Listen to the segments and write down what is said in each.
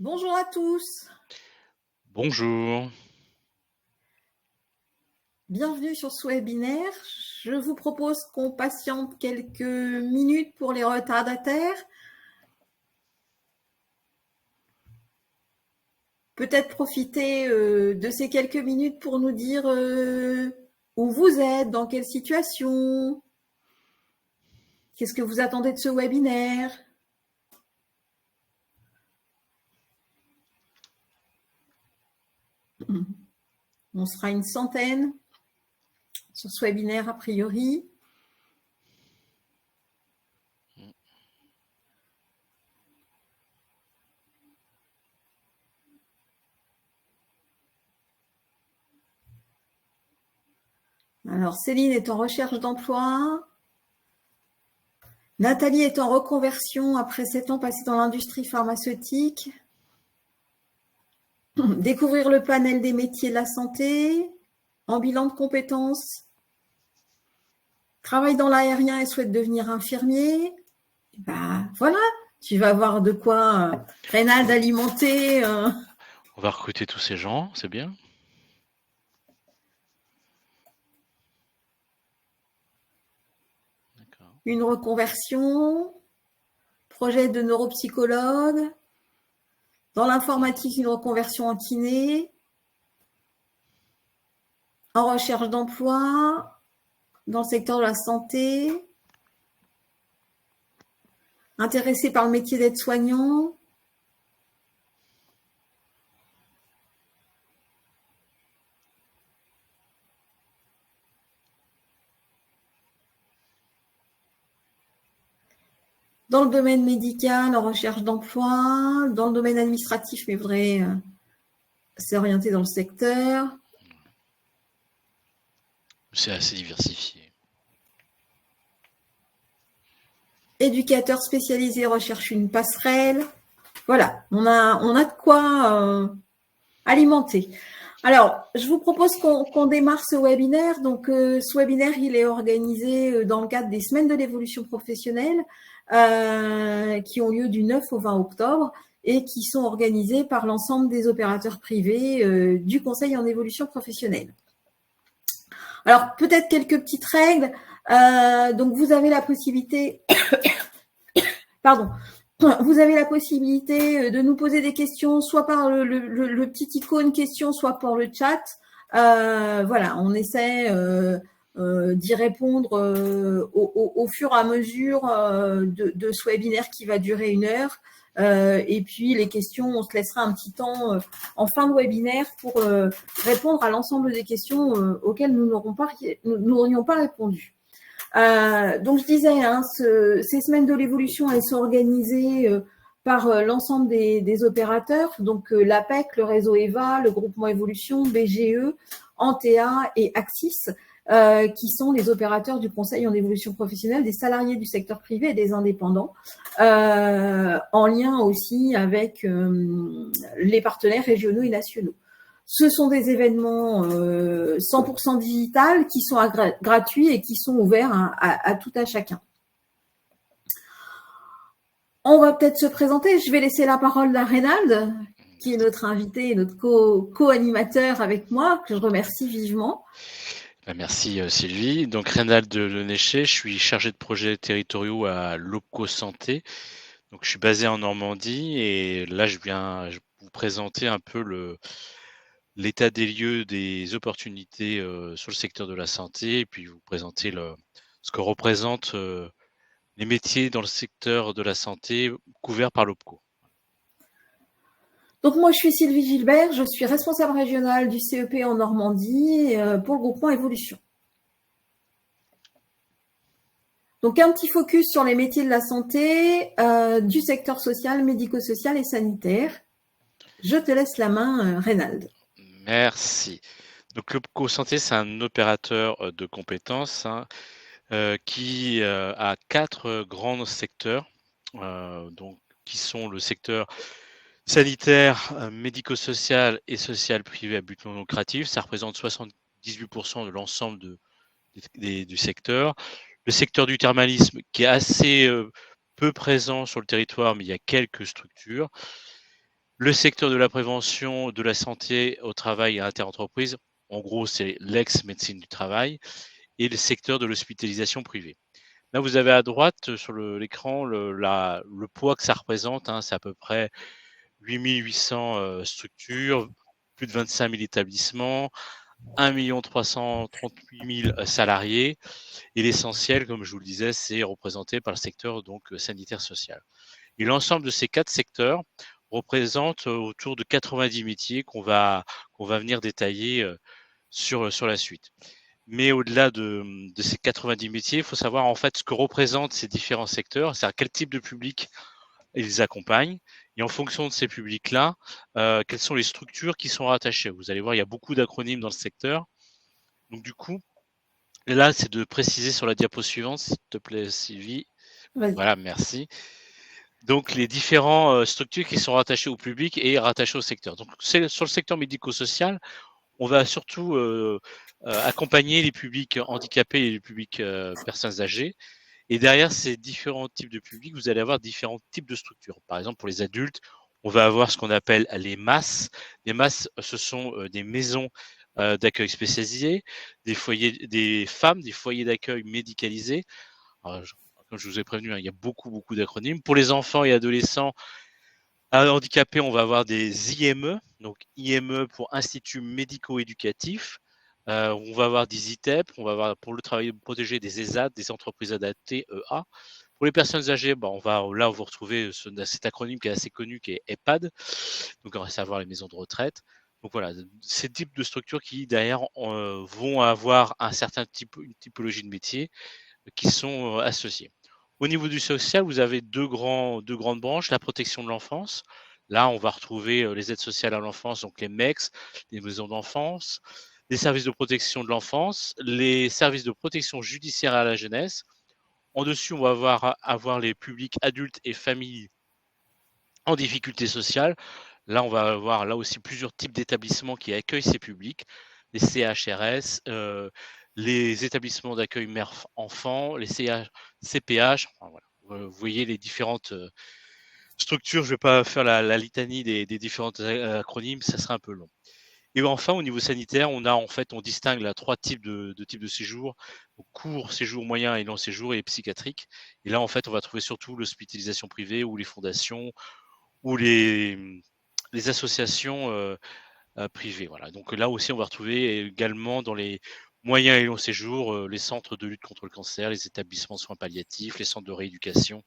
Bonjour à tous, Bonjour. bienvenue sur ce webinaire. Je vous propose qu'on patiente quelques minutes pour les retardataires. Peut-être profiter de ces quelques minutes pour nous dire où vous êtes, dans quelle situation, qu'est-ce que vous attendez de ce webinaire. On sera une centaine sur ce webinaire a priori. Alors Céline est en recherche d'emploi. Nathalie est en reconversion après 7 ans passés dans l'industrie pharmaceutique. Découvrir le panel des métiers de la santé, en bilan de compétences, travaille dans l'aérien et souhaite devenir infirmier. Ben, voilà, tu vas avoir de quoi, Reynald, alimenter. On va recruter tous ces gens, c'est bien. D'accord. Une reconversion, projet de neuropsychologue, dans l'informatique, une reconversion en kiné, en recherche d'emploi, dans le secteur de la santé, intéressé par le métier d'aide-soignant. Dans le domaine médical, en recherche d'emploi, dans le domaine administratif, mais voudrait s'orienter dans le secteur. C'est assez diversifié. Éducateur spécialisé recherche une passerelle. Voilà, on a de quoi alimenter. Alors, je vous propose qu'on démarre ce webinaire. Donc, ce webinaire, il est organisé dans le cadre des semaines de l'évolution professionnelle qui ont lieu du 9 au 20 octobre et qui sont organisées par l'ensemble des opérateurs privés du Conseil en évolution professionnelle. Alors, peut-être quelques petites règles. Donc, vous avez la possibilité, pardon, vous avez la possibilité de nous poser des questions, soit par le petit icône question, soit par le chat. Voilà, on essaie d'y répondre au fur et à mesure de ce webinaire qui va durer 1 heure. Et puis les questions, on se laissera un petit temps en fin de webinaire pour répondre à l'ensemble des questions auxquelles nous n'aurions pas répondu. Donc je disais, ces semaines de l'évolution, elles sont organisées par l'ensemble des opérateurs, donc l'APEC, le réseau EVA, le groupement Évolution, BGE, Antea et Axis, qui sont les opérateurs du Conseil en évolution professionnelle des salariés du secteur privé et des indépendants, en lien aussi avec les partenaires régionaux et nationaux. Ce sont des événements 100% digital qui sont gratuits et qui sont ouverts à tout à chacun. On va peut-être se présenter. Je vais laisser la parole à Reynald, qui est notre invité et notre co-animateur avec moi, que je remercie vivement. Merci Sylvie. Donc Reynald Lenéché, je suis chargé de projets territoriaux à l'OPCO Santé. Donc je suis basé en Normandie et là je viens vous présenter un peu l'état des lieux des opportunités sur le secteur de la santé et puis vous présenter ce que représentent les métiers dans le secteur de la santé couverts par l'OPCO. Donc moi, je suis Sylvie Gilbert, je suis responsable régionale du CEP en Normandie pour le groupement Évolution. Donc un petit focus sur les métiers de la santé, du secteur social, médico-social et sanitaire. Je te laisse la main, Reynald. Merci. Donc l'OPCO Santé, c'est un opérateur de compétences qui a 4 grands secteurs, donc, qui sont le secteur sanitaire, médico-social et social privé à but non lucratif. Ça représente 78% de l'ensemble du secteur. Le secteur du thermalisme qui est assez peu présent sur le territoire, mais il y a quelques structures. Le secteur de la prévention, de la santé au travail et interentreprise, en gros, c'est l'ex-médecine du travail, et le secteur de l'hospitalisation privée. Là, vous avez à droite sur l'écran le poids que ça représente, hein, c'est à peu près 8 800 structures, plus de 25 000 établissements, 1 338 000 salariés. Et l'essentiel, comme je vous le disais, c'est représenté par le secteur donc sanitaire social. Et l'ensemble de ces 4 secteurs représente autour de 90 métiers qu'on va venir détailler sur la suite. Mais au-delà de ces 90 métiers, il faut savoir en fait ce que représentent ces différents secteurs, c'est-à-dire quel type de public ils accompagnent. Et en fonction de ces publics-là, quelles sont les structures qui sont rattachées. Vous allez voir, il y a beaucoup d'acronymes dans le secteur. Donc du coup, là, c'est de préciser sur la diapo suivante, s'il te plaît, Sylvie. Vas-y. Voilà, merci. Donc les différentes structures qui sont rattachées au public et rattachées au secteur. Donc c'est sur le secteur médico-social, on va surtout accompagner les publics handicapés et les publics personnes âgées. Et derrière ces différents types de publics, vous allez avoir différents types de structures. Par exemple, pour les adultes, on va avoir ce qu'on appelle les MAS. Les MAS, ce sont des maisons d'accueil spécialisées, des foyers, des femmes, des foyers d'accueil médicalisés. Alors, comme je vous ai prévenu, hein, il y a beaucoup d'acronymes. Pour les enfants et adolescents handicapés, on va avoir des IME, donc IME pour Institut médico-éducatif. On va avoir des ITEP, on va avoir pour le travail protégé des ESAT, des entreprises adaptées EA. Pour les personnes âgées, on va là vous retrouvez cet acronyme qui est assez connu, qui est EHPAD, donc à savoir les maisons de retraite. Donc voilà, ces types de structures qui derrière vont avoir un certain type, une typologie de métier qui sont associés. Au niveau du social, vous avez deux grandes branches, la protection de l'enfance. Là, on va retrouver les aides sociales à l'enfance, donc les MEX, les maisons d'enfance, les services de protection de l'enfance, les services de protection judiciaire à la jeunesse. En dessus, on va avoir les publics adultes et familles en difficulté sociale. Là, on va avoir là aussi plusieurs types d'établissements qui accueillent ces publics, les CHRS, les établissements d'accueil mère-enfant, les CPH. Enfin, voilà. Vous voyez les différentes structures. Je ne vais pas faire la litanie des différents acronymes, ça sera un peu long. Et enfin, au niveau sanitaire, on distingue là 3 types de séjours, donc court séjour, moyen et long séjour et psychiatrique. Et là, en fait, on va trouver surtout l'hospitalisation privée ou les fondations ou les associations privées. Voilà. Donc là aussi, on va retrouver également dans les moyens et longs séjours les centres de lutte contre le cancer, les établissements de soins palliatifs, les centres de rééducation.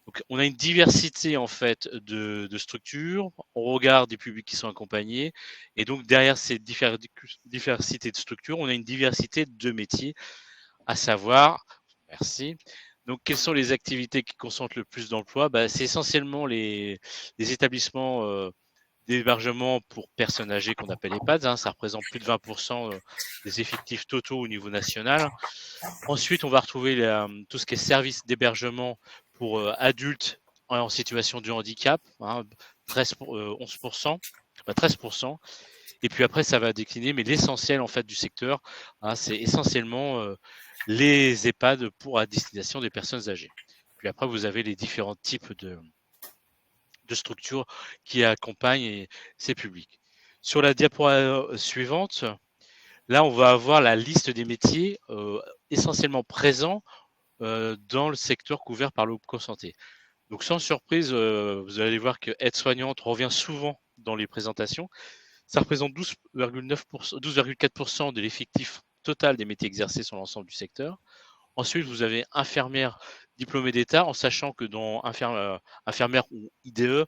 Donc on a une diversité en fait de structures, on regarde des publics qui sont accompagnés, et donc derrière ces diversité de structures, on a une diversité de métiers, à savoir, merci, donc quelles sont les activités qui concentrent le plus d'emplois? C'est essentiellement les établissements d'hébergement pour personnes âgées qu'on appelle EHPAD, hein, ça représente plus de 20% des effectifs totaux au niveau national. Ensuite, on va retrouver tout ce qui est service d'hébergement pour adultes en situation de handicap, hein, 11%, 13%. Et puis après, ça va décliner, mais l'essentiel en fait du secteur, hein, c'est essentiellement les EHPAD pour à destination des personnes âgées. Puis après, vous avez les différents types de structures qui accompagnent ces publics. Sur la diapo suivante, là, on va avoir la liste des métiers essentiellement présents dans le secteur couvert par l'OPCO-Santé. Donc sans surprise, vous allez voir que aide-soignante revient souvent dans les présentations. Ça représente 12,4% de l'effectif total des métiers exercés sur l'ensemble du secteur. Ensuite, vous avez infirmière diplômée d'État, en sachant que dans infirmière ou IDE,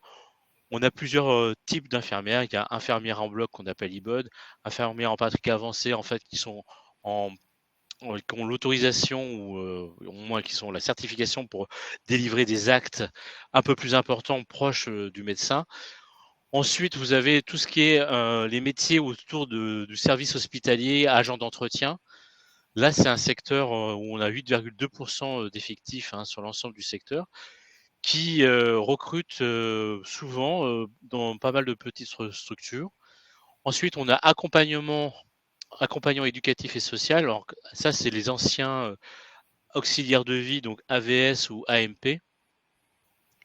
on a plusieurs types d'infirmières. Il y a infirmières en bloc qu'on appelle IBOD, infirmières en pratique avancée, en fait, qui sont qui ont l'autorisation ou au moins qui sont la certification pour délivrer des actes un peu plus importants, proches du médecin. Ensuite, vous avez tout ce qui est les métiers autour du service hospitalier, agent d'entretien. Là, c'est un secteur où on a 8,2% d'effectifs sur l'ensemble du secteur, qui recrute souvent dans pas mal de petites structures. Ensuite, on a accompagnant éducatif et social. Alors, ça, c'est les anciens auxiliaires de vie, donc AVS ou AMP.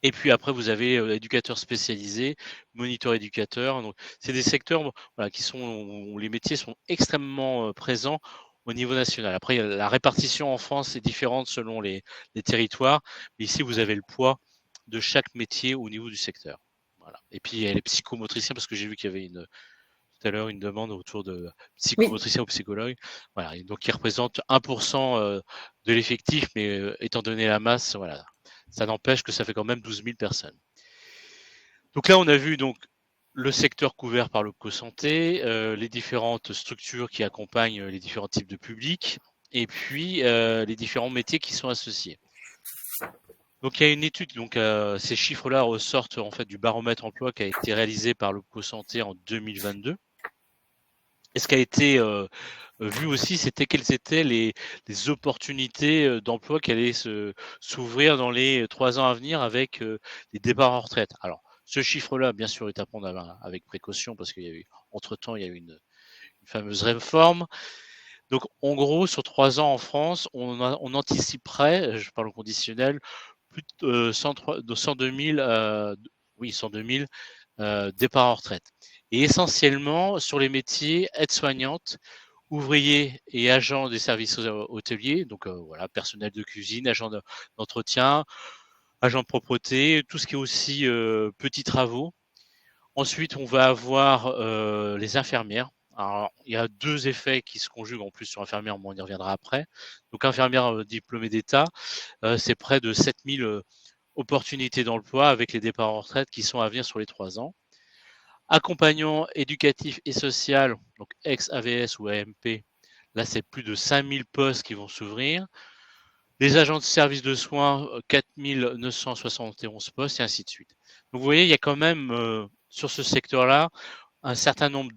Et puis après, vous avez éducateur spécialisé, moniteur éducateur. Donc, c'est des secteurs voilà, où les métiers sont extrêmement présents au niveau national. Après, la répartition en France est différente selon les territoires. Mais ici, vous avez le poids de chaque métier au niveau du secteur. Voilà. Et puis, il y a les psychomotriciens, parce que j'ai vu qu'il y avait tout à l'heure une demande autour de Oui. psychomotriciens ou psychologues. Voilà. Et donc, ils représentent 1% de l'effectif, mais étant donné la masse, voilà, ça n'empêche que ça fait quand même 12 000 personnes. Donc là, on a vu donc le secteur couvert par l'OPCO-Santé, les différentes structures qui accompagnent les différents types de publics, et puis les différents métiers qui sont associés. Donc il y a une étude, donc ces chiffres-là ressortent en fait du baromètre emploi qui a été réalisé par l'OPCO-Santé en 2022. Et ce qui a été vu aussi, c'était quelles étaient les opportunités d'emploi qui allaient s'ouvrir dans les 3 ans à venir avec les départs en retraite. Alors, ce chiffre-là, bien sûr, est à prendre avec précaution parce qu'il y a eu, entre-temps, il y a eu une fameuse réforme. Donc, en gros, sur 3 ans en France, on anticiperait, je parle au conditionnel, plus de 102 000, oui, 102 000 départs en retraite. Et essentiellement sur les métiers aide-soignante, ouvriers et agents des services hôteliers, donc voilà, personnel de cuisine, agents d'entretien, agents de propreté, tout ce qui est aussi petits travaux. Ensuite, on va avoir les infirmières. Alors, il y a 2 effets qui se conjuguent en plus sur infirmières, mais on y reviendra après. Donc, infirmière diplômée d'État, c'est près de 7 000 opportunités d'emploi avec les départs en retraite qui sont à venir sur les 3 ans. Accompagnant éducatif et social, donc ex-AVS ou AMP, là c'est plus de 5 000 postes qui vont s'ouvrir. Les agents de service de soins, 4 971 postes et ainsi de suite. Donc vous voyez, il y a quand même sur ce secteur-là un certain nombre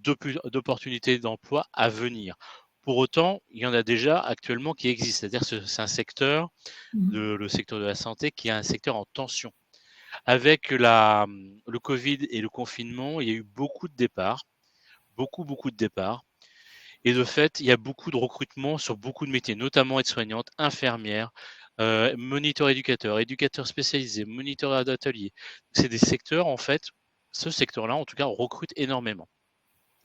d'opportunités d'emploi à venir. Pour autant, il y en a déjà actuellement qui existent, c'est-à-dire que c'est un secteur, le secteur de la santé, qui est un secteur en tension. Avec le Covid et le confinement, il y a eu beaucoup de départs, beaucoup de départs. Et de fait, il y a beaucoup de recrutements sur beaucoup de métiers, notamment aide-soignante, infirmière, moniteur éducateur, éducateur spécialisé, moniteur d'atelier. C'est des secteurs, en fait, ce secteur-là, en tout cas, on recrute énormément.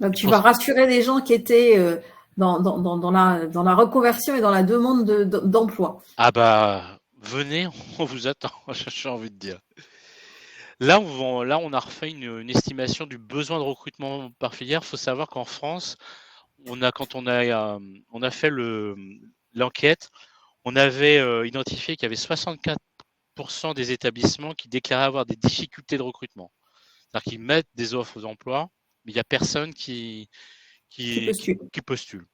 Donc, tu vas rassurer les gens qui étaient dans la reconversion et dans la demande d'emploi. Ah bah, venez, on vous attend, j'ai envie de dire. Là, on a refait une estimation du besoin de recrutement par filière. Il faut savoir qu'en France, quand on a fait l'enquête, on avait identifié qu'il y avait 64% des établissements qui déclaraient avoir des difficultés de recrutement. C'est-à-dire qu'ils mettent des offres d'emploi, mais il n'y a personne qui postule.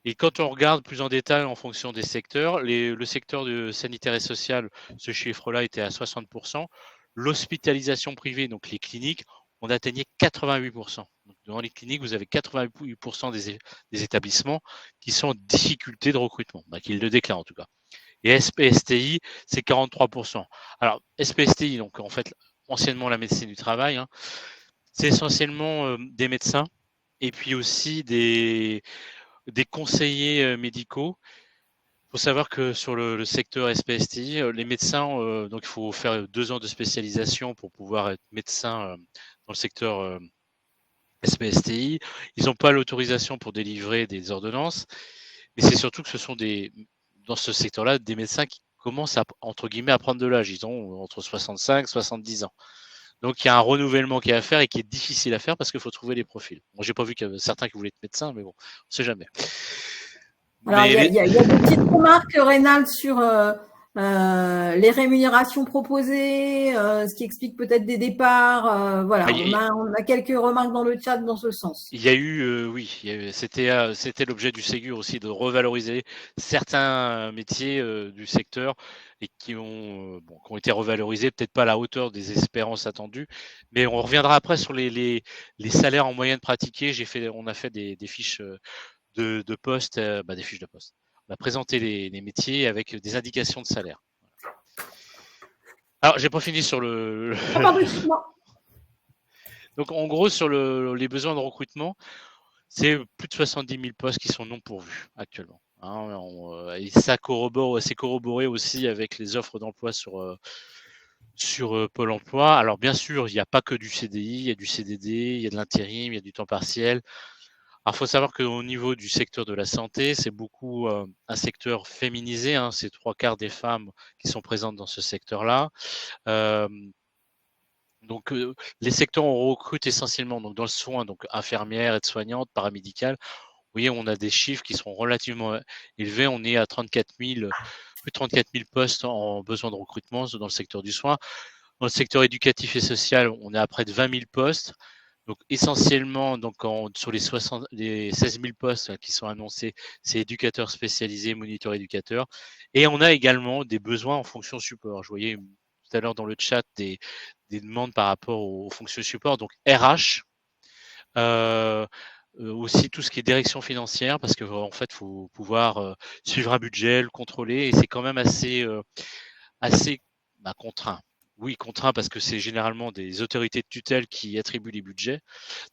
Et quand on regarde plus en détail en fonction des secteurs, le secteur sanitaire et social, ce chiffre-là était à 60%. L'hospitalisation privée, donc les cliniques, on atteignait 88%. Donc, dans les cliniques, vous avez 88% des établissements qui sont en difficulté de recrutement, qui le déclarent en tout cas. Et SPSTI, c'est 43%. Alors, SPSTI, donc en fait, anciennement la médecine du travail, c'est essentiellement des médecins et puis aussi des conseillers médicaux. Il faut savoir que sur le secteur SPSTI, les médecins, donc il faut faire 2 ans de spécialisation pour pouvoir être médecin dans le secteur SPSTI. Ils n'ont pas l'autorisation pour délivrer des ordonnances, mais c'est surtout que ce sont dans ce secteur-là, des médecins qui commencent à, entre guillemets, à prendre de l'âge. Ils ont entre 65 et 70 ans. Donc il y a un renouvellement qui est à faire et qui est difficile à faire parce qu'il faut trouver les profils. Moi, j'ai pas vu qu'il y avait certains qui voulaient être médecins, mais bon, on ne sait jamais. Alors, il y a des petites remarques, Reynald, sur les rémunérations proposées, ce qui explique peut-être des départs. Voilà, on a quelques remarques dans le chat dans ce sens. Il y a eu, oui, c'était l'objet du Ségur aussi de revaloriser certains métiers du secteur et qui ont été revalorisés, peut-être pas à la hauteur des espérances attendues, mais on reviendra après sur les salaires en moyenne pratiqués. On a fait des fiches de poste, des fiches de poste. On a présenté les métiers avec des indications de salaire. Alors, j'ai pas fini sur le. Donc, en gros, sur les besoins de recrutement, c'est plus de 70 000 postes qui sont non pourvus actuellement. Et ça c'est corroboré aussi avec les offres d'emploi sur sur Pôle emploi. Alors bien sûr, il n'y a pas que du CDI, il y a du CDD, il y a de l'intérim, il y a du temps partiel. Alors il faut savoir qu'au niveau du secteur de la santé, c'est beaucoup un secteur féminisé, hein, c'est 3/4 des femmes qui sont présentes dans ce secteur-là. Euh, donc les secteurs on recrute essentiellement donc dans le soin, donc infirmières, aides-soignantes, paramédicales. Vous voyez, on a des chiffres qui sont relativement élevés. On est à 34 000, plus de 34 000 postes en besoin de recrutement dans le secteur du soin. Dans le secteur éducatif et social, on est à près de 20 000 postes. Donc essentiellement, donc sur les 16 000 postes qui sont annoncés, c'est éducateurs spécialisés, moniteurs éducateurs. Et on a également des besoins en fonction support. Je voyais tout à l'heure dans le chat des demandes par rapport aux fonctions support, donc RH, aussi tout ce qui est direction financière, parce que en fait, faut pouvoir suivre un budget, le contrôler, et c'est quand même assez contraint. Oui, contraint parce que c'est généralement des autorités de tutelle qui attribuent les budgets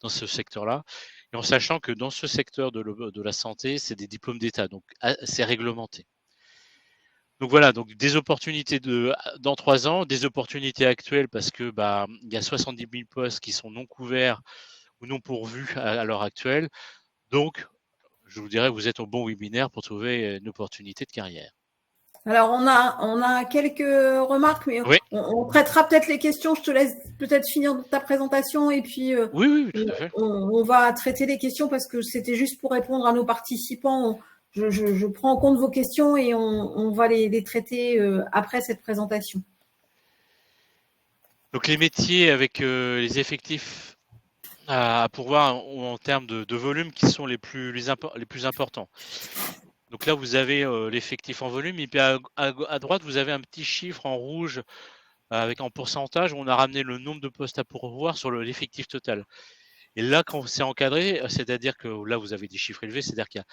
dans ce secteur-là. Et en sachant que dans ce secteur de la santé, c'est des diplômes d'État, donc c'est réglementé. Donc voilà, donc des opportunités dans 3 ans, des opportunités actuelles parce que il y a 70 000 postes qui sont non couverts ou non pourvus à l'heure actuelle. Donc, je vous dirais, vous êtes au bon webinaire pour trouver une opportunité de carrière. Alors, on a quelques remarques, mais Oui, on traitera peut-être les questions. Je te laisse peut-être finir ta présentation et puis oui, tout à fait. on va traiter les questions parce que c'était juste pour répondre à nos participants. Je prends en compte vos questions et on va les traiter après cette présentation. Donc, les métiers avec les effectifs à pourvoir en termes de volume qui sont les plus importants. Donc là, vous avez l'effectif en volume, et puis à droite, vous avez un petit chiffre en rouge avec en pourcentage où on a ramené le nombre de postes à pourvoir sur l'effectif total. Et là, quand c'est encadré, c'est-à-dire que là, vous avez des chiffres élevés, c'est-à-dire qu'il y a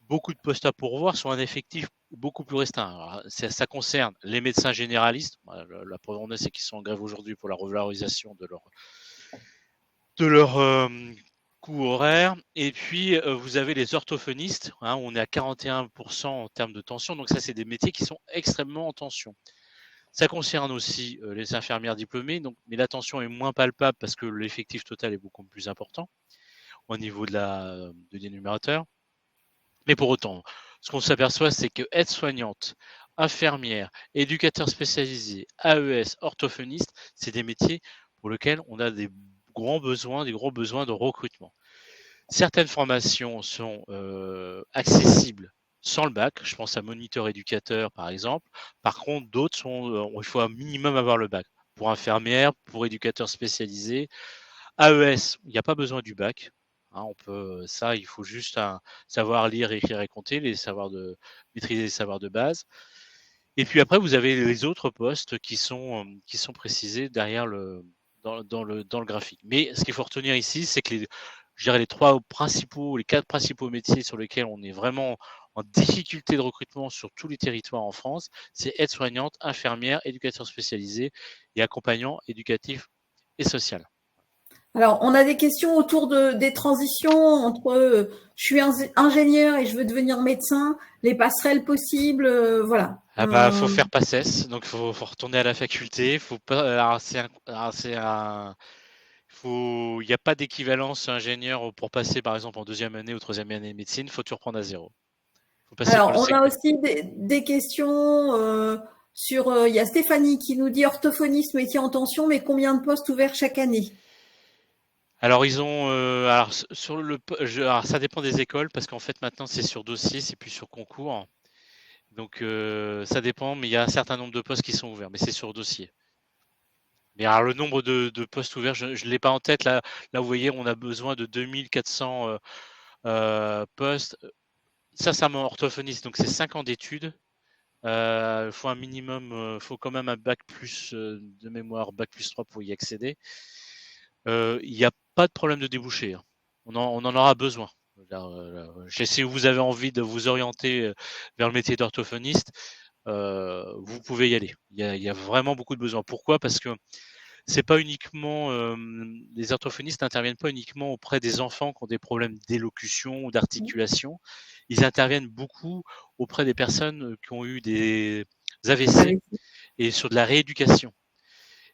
beaucoup de postes à pourvoir sur un effectif beaucoup plus restreint. Alors, ça concerne les médecins généralistes. La preuve en est, c'est qu'ils sont en grève aujourd'hui pour la revalorisation de leur coût horaire. Et puis, vous avez les orthophonistes, hein, on est à 41% en termes de tension. Donc ça, c'est des métiers qui sont extrêmement en tension. Ça concerne aussi les infirmières diplômées, donc, mais la tension est moins palpable parce que l'effectif total est beaucoup plus important au niveau de l'énumérateur. Mais pour autant, ce qu'on s'aperçoit, c'est que aides-soignantes, infirmières, éducateurs spécialisés, AES, orthophonistes, c'est des métiers pour lesquels on a des gros besoins de recrutement. Certaines formations sont accessibles sans le bac. Je pense à moniteur éducateur, par exemple. Par contre, d'autres sont, il faut un minimum avoir le bac. Pour infirmière, pour éducateur spécialisé, AES, il n'y a pas besoin du bac. Hein, il faut juste savoir lire, écrire et compter, maîtriser les savoirs de base. Et puis après, vous avez les autres postes qui sont précisés derrière dans le graphique. Mais ce qu'il faut retenir ici, c'est que je dirais les 4 principaux métiers sur lesquels on est vraiment en difficulté de recrutement sur tous les territoires en France, c'est aide-soignante, infirmière, éducateur spécialisé et accompagnant éducatif et social. Alors, on a des questions autour des transitions entre je suis ingénieur et je veux devenir médecin, les passerelles possibles, voilà. Faut faire PACES, donc faut retourner à la faculté. Faut pas. Il n'y a pas d'équivalence ingénieur pour passer par exemple en 2e année ou 3e année de médecine. Faut tout reprendre à zéro. Faut passer par Alors, le on a secteur. aussi des questions sur. Il y a Stéphanie qui nous dit orthophoniste métier en tension, mais combien de postes ouverts chaque année? Alors ils ont. Alors ça dépend des écoles parce qu'en fait maintenant c'est sur dossier, c'est plus sur concours. Donc ça dépend, mais il y a un certain nombre de postes qui sont ouverts, mais c'est sur dossier. Mais alors le nombre de postes ouverts, je ne l'ai pas en tête. Là, vous voyez, on a besoin de 2400 postes. Sincèrement, orthophoniste, donc c'est 5 ans d'études. Il faut un minimum, faut quand même un bac plus de mémoire, bac plus 3 pour y accéder. Il n'y a pas de problème de débouché, hein. On en aura besoin. Si vous avez envie de vous orienter vers le métier d'orthophoniste, vous pouvez y aller. Il y a vraiment beaucoup de besoins. Pourquoi? Parce que c'est pas uniquement les orthophonistes n'interviennent pas uniquement auprès des enfants qui ont des problèmes d'élocution ou d'articulation. Ils interviennent beaucoup auprès des personnes qui ont eu des AVC Avec- et sur de la rééducation.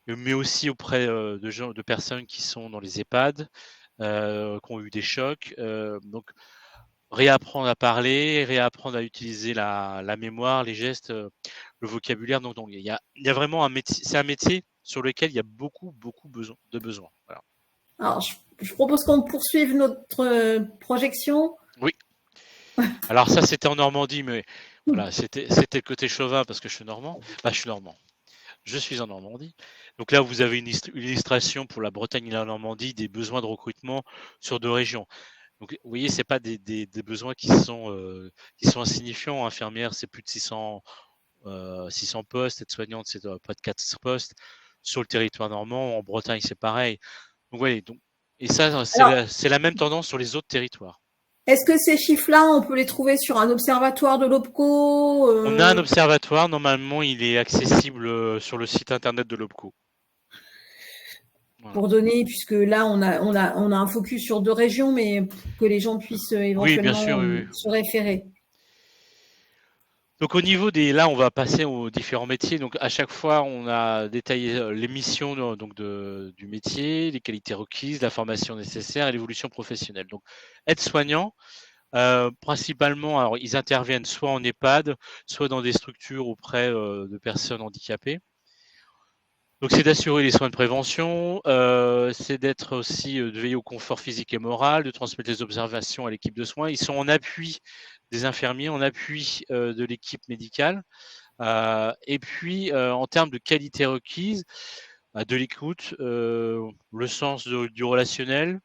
mais aussi auprès de personnes qui sont dans les EHPAD, qui ont eu des chocs. Donc, réapprendre à parler, réapprendre à utiliser la mémoire, les gestes, le vocabulaire. Donc il y a vraiment un métier. C'est un métier sur lequel il y a beaucoup, beaucoup de besoins. Voilà. Alors, je propose qu'on poursuive notre projection. Oui. Alors ça, c'était en Normandie, mais voilà, c'était le côté chauvin parce que je suis normand. Je suis normand. Je suis en Normandie. Donc là, vous avez une illustration pour la Bretagne et la Normandie des besoins de recrutement sur 2 régions. Donc, vous voyez, c'est pas des besoins qui sont insignifiants. Infirmière, c'est plus de 600 postes. Aide-soignante, c'est pas de 4 postes. Sur le territoire normand, en Bretagne, c'est pareil. Donc, voyez, et ça, Alors, c'est la même tendance sur les autres territoires. est-ce que ces chiffres-là, on peut les trouver sur un observatoire de l'OPCO On a un observatoire, normalement, il est accessible sur le site internet de l'OPCO. Voilà. Pour donner, puisque là, on a un focus sur 2 régions, mais pour que les gens puissent éventuellement Oui, bien sûr, oui. se référer. Donc au niveau là, on va passer aux différents métiers. Donc à chaque fois, on a détaillé les missions du métier, les qualités requises, la formation nécessaire et l'évolution professionnelle. Donc aide-soignant, principalement, alors ils interviennent soit en EHPAD, soit dans des structures auprès de personnes handicapées. Donc c'est d'assurer les soins de prévention, c'est d'être aussi de veiller au confort physique et moral, de transmettre les observations à l'équipe de soins. Ils sont en appui des infirmiers, en appui de l'équipe médicale. Et puis en termes de qualité requise, de l'écoute, le sens du relationnel.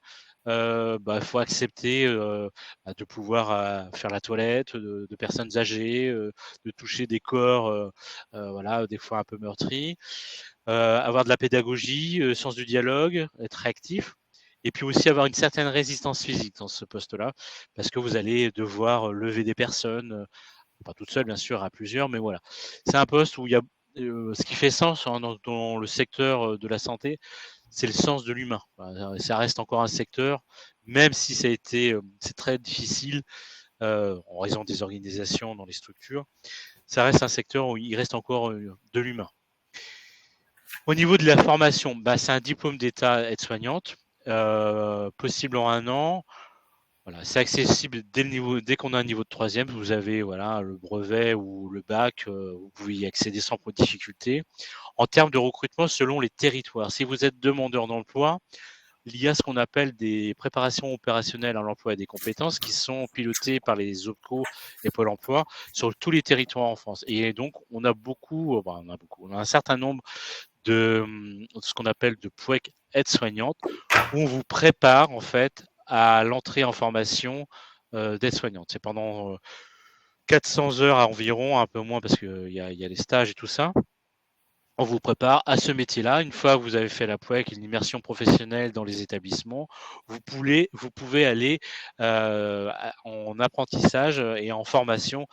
Faut accepter de pouvoir faire la toilette de personnes âgées, de toucher des corps, voilà, des fois un peu meurtris. Avoir de la pédagogie, sens du dialogue, être réactif. Et puis aussi avoir une certaine résistance physique dans ce poste-là, parce que vous allez devoir lever des personnes, pas toutes seules bien sûr, à plusieurs, mais voilà. C'est un poste où il y a ce qui fait sens dans le secteur de la santé, c'est le sens de l'humain. Ça reste encore un secteur, même si ça a été, c'est très difficile en raison des organisations dans les structures, ça reste un secteur où il reste encore de l'humain. Au niveau de la formation, c'est un diplôme d'état aide-soignante, possible en 1 an. Voilà, c'est accessible dès qu'on a un niveau de 3e. Vous avez voilà, le brevet ou le bac, vous pouvez y accéder sans difficulté. En termes de recrutement, selon les territoires, si vous êtes demandeur d'emploi, il y a ce qu'on appelle des préparations opérationnelles à l'emploi et des compétences qui sont pilotées par les OPCO et Pôle emploi sur tous les territoires en France. Et donc, on a un certain nombre de ce qu'on appelle de POEC aide-soignante, où on vous prépare en fait à l'entrée en formation d'aide-soignante. C'est pendant 400 heures environ, un peu moins parce qu'il y a les stages et tout ça. On vous prépare à ce métier-là. Une fois que vous avez fait la POEC, une immersion professionnelle dans les établissements, vous pouvez aller en apprentissage et en formation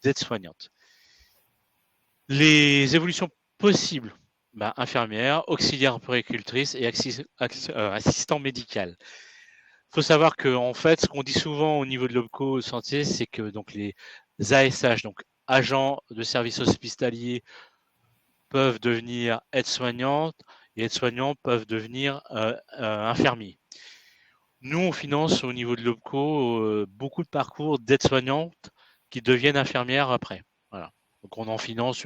d'aide-soignante. Les évolutions possibles, infirmière, auxiliaire puéricultrice et assistant médical. Il faut savoir que en fait, ce qu'on dit souvent au niveau de l'OPCO santé, c'est que donc les ASH, donc agents de services hospitaliers, peuvent devenir aides-soignantes et aides-soignants peuvent devenir infirmiers. Nous, on finance au niveau de l'OPCO beaucoup de parcours d'aides-soignantes qui deviennent infirmières après. Voilà. Donc on en finance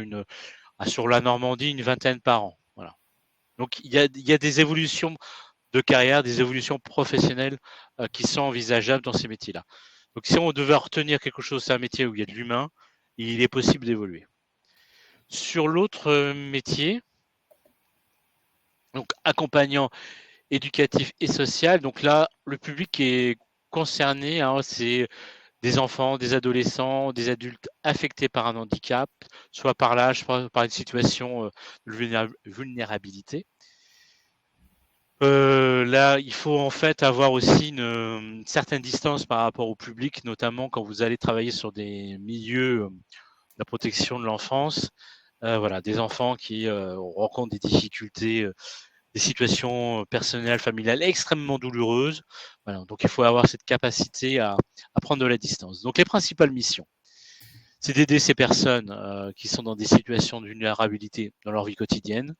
sur la Normandie une 20aine par an. Voilà. Donc il y a des évolutions de carrière, des évolutions professionnelles qui sont envisageables dans ces métiers-là. Donc si on devait retenir quelque chose, c'est un métier où il y a de l'humain, il est possible d'évoluer. Sur l'autre métier, donc accompagnant éducatif et social, donc là, le public est concerné, c'est des enfants, des adolescents, des adultes affectés par un handicap, soit par l'âge, soit par une situation de vulnérabilité. Là, il faut en fait avoir aussi une certaine distance par rapport au public, notamment quand vous allez travailler sur des milieux de la protection de l'enfance. Voilà, des enfants qui rencontrent des difficultés, des situations personnelles, familiales extrêmement douloureuses. Voilà, donc il faut avoir cette capacité à prendre de la distance. Donc les principales missions, c'est d'aider ces personnes qui sont dans des situations de vulnérabilité dans leur vie quotidienne,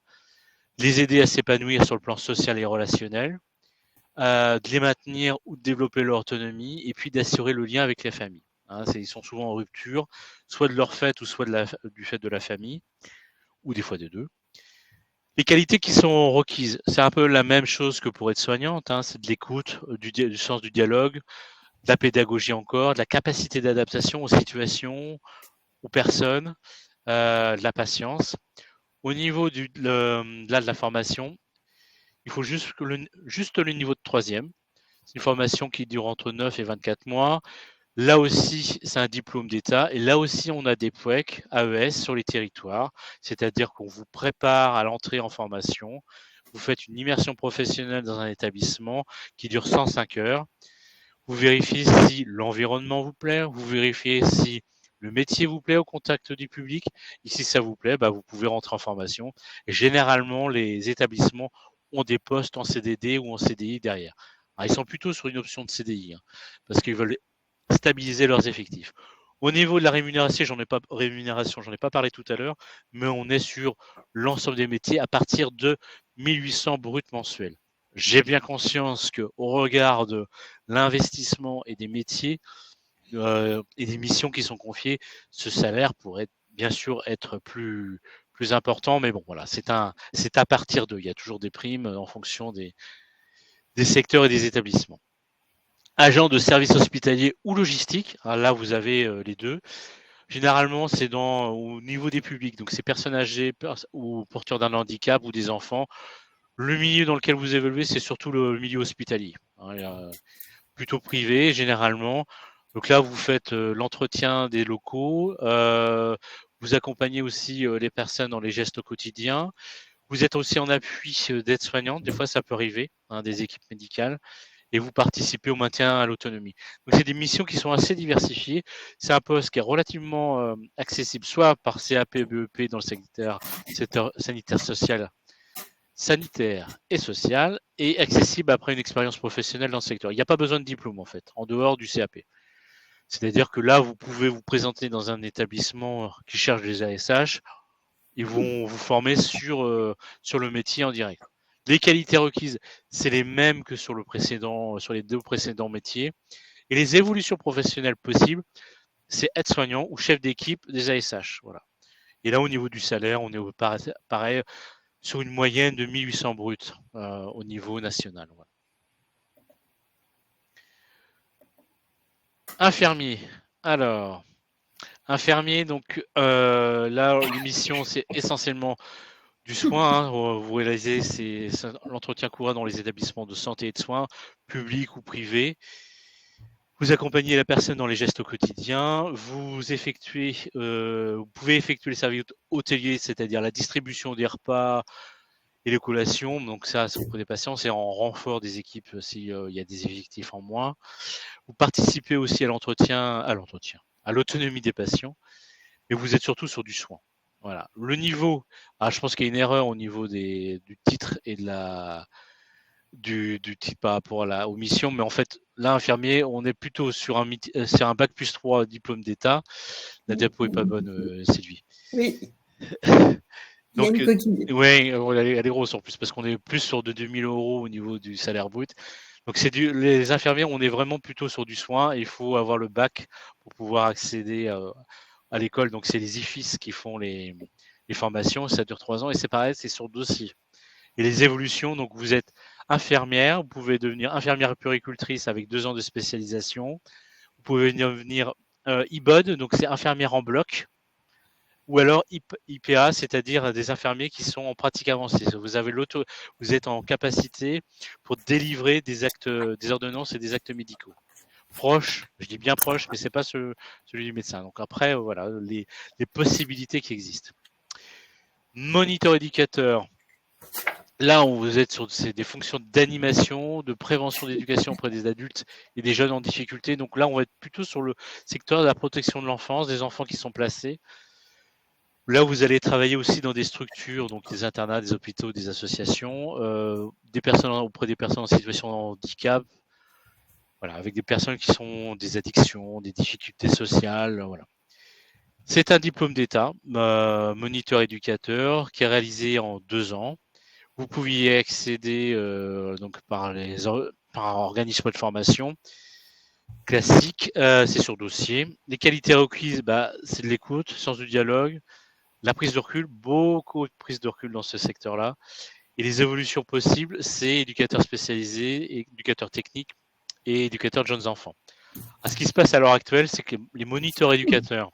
les aider à s'épanouir sur le plan social et relationnel, de les maintenir ou de développer leur autonomie, et puis d'assurer le lien avec les familles. Hein, ils sont souvent en rupture, soit de leur fait ou soit du fait de la famille, ou des fois des deux. Les qualités qui sont requises, c'est un peu la même chose que pour être soignante, hein, c'est de l'écoute, du sens du dialogue, de la pédagogie encore, de la capacité d'adaptation aux situations, aux personnes, de la patience. Au niveau de la formation, il faut juste le niveau de troisième. C'est une formation qui dure entre 9 et 24 mois. Là aussi, c'est un diplôme d'État. Et là aussi, on a des POEC, AES sur les territoires. C'est-à-dire qu'on vous prépare à l'entrée en formation. Vous faites une immersion professionnelle dans un établissement qui dure 105 heures. Vous vérifiez si l'environnement vous plaît. Vous vérifiez si le métier vous plaît au contact du public. Et si ça vous plaît, vous pouvez rentrer en formation. Et généralement, les établissements ont des postes en CDD ou en CDI derrière. Alors, ils sont plutôt sur une option de CDI, hein, parce qu'ils veulent stabiliser leurs effectifs. Au niveau de la rémunération, j'en ai pas parlé tout à l'heure, mais on est sur l'ensemble des métiers à partir de 1800 bruts mensuels. J'ai bien conscience que, au regard de l'investissement et des métiers et des missions qui sont confiées, ce salaire pourrait bien sûr être plus important, mais bon, voilà, c'est à partir de. Il y a toujours des primes en fonction des secteurs et des établissements. Agent de service hospitalier ou logistique, là vous avez les deux. Généralement, c'est au niveau des publics, donc c'est personnes âgées ou porteurs d'un handicap ou des enfants. Le milieu dans lequel vous évoluez, c'est surtout le milieu hospitalier, hein, plutôt privé généralement. Donc là, vous faites l'entretien des locaux, vous accompagnez aussi les personnes dans les gestes quotidiens. Vous êtes aussi en appui d'aide-soignante, des fois ça peut arriver, hein, des équipes médicales, et vous participez au maintien à l'autonomie. Donc c'est des missions qui sont assez diversifiées. C'est un poste qui est relativement accessible, soit par CAP, BEP dans le secteur sanitaire et social, et accessible après une expérience professionnelle dans le secteur. Il n'y a pas besoin de diplôme en fait, en dehors du CAP. C'est-à-dire que là, vous pouvez vous présenter dans un établissement qui cherche des ASH, ils vont vous former sur le métier en direct. Les qualités requises, c'est les mêmes que sur les deux précédents métiers. Et les évolutions professionnelles possibles, c'est aide-soignant ou chef d'équipe des ASH. Voilà. Et là, au niveau du salaire, on est pareil sur une moyenne de 1800 bruts au niveau national. Voilà. Infirmier. Alors, infirmier, donc là, l'émission, c'est essentiellement du soin. Hein. Vous réalisez, c'est l'entretien courant dans les établissements de santé et de soins, publics ou privés. Vous accompagnez la personne dans les gestes quotidiens. Vous pouvez effectuer les services hôteliers, c'est-à-dire la distribution des repas et les collations. Donc ça, c'est auprès des patients, c'est en renfort des équipes s'il y a des effectifs en moins. Vous participez aussi à l'autonomie des patients, mais vous êtes surtout sur du soin. Voilà. Le niveau, je pense qu'il y a une erreur au niveau du titre et du titre par rapport aux missions, mais en fait, là, infirmier, on est plutôt sur un bac plus 3 diplôme d'État. La diapo est pas bonne, Sylvie. Oui. Il y a Donc, une coquille. ouais, elle est grosse en plus, parce qu'on est plus sur de 2000 euros au niveau du salaire brut. Donc, les infirmiers, on est vraiment plutôt sur du soin. Il faut avoir le bac pour pouvoir accéder à l'école. Donc, c'est les IFIS qui font les formations. Ça dure 3 ans et c'est pareil, c'est sur dossier. Et les évolutions, donc vous êtes infirmière, vous pouvez devenir infirmière puéricultrice avec 2 ans de spécialisation. Vous pouvez devenir IBOD, donc c'est infirmière en bloc. Ou alors IPA, c'est-à-dire des infirmiers qui sont en pratique avancée. Vous êtes en capacité pour délivrer des ordonnances et des actes médicaux. Proche, je dis bien proche, mais c'est pas celui du médecin. Donc après, voilà les possibilités qui existent. Moniteur éducateur. Là, vous êtes sur des fonctions d'animation, de prévention d'éducation auprès des adultes et des jeunes en difficulté. Donc là, on va être plutôt sur le secteur de la protection de l'enfance, des enfants qui sont placés. Là, vous allez travailler aussi dans des structures, donc des internats, des hôpitaux, des associations, auprès des personnes en situation de handicap, voilà, avec des personnes qui ont des addictions, des difficultés sociales, voilà. C'est un diplôme d'État, moniteur éducateur, qui est réalisé en 2 ans. Vous pouviez accéder donc par organisme de formation classique, c'est sur dossier. Les qualités requises, c'est de l'écoute, sens du dialogue, la prise de recul, beaucoup de prise de recul dans ce secteur-là. Et les évolutions possibles, c'est éducateur spécialisé, éducateur technique et éducateur de jeunes enfants. Ce qui se passe à l'heure actuelle, c'est que les moniteurs éducateurs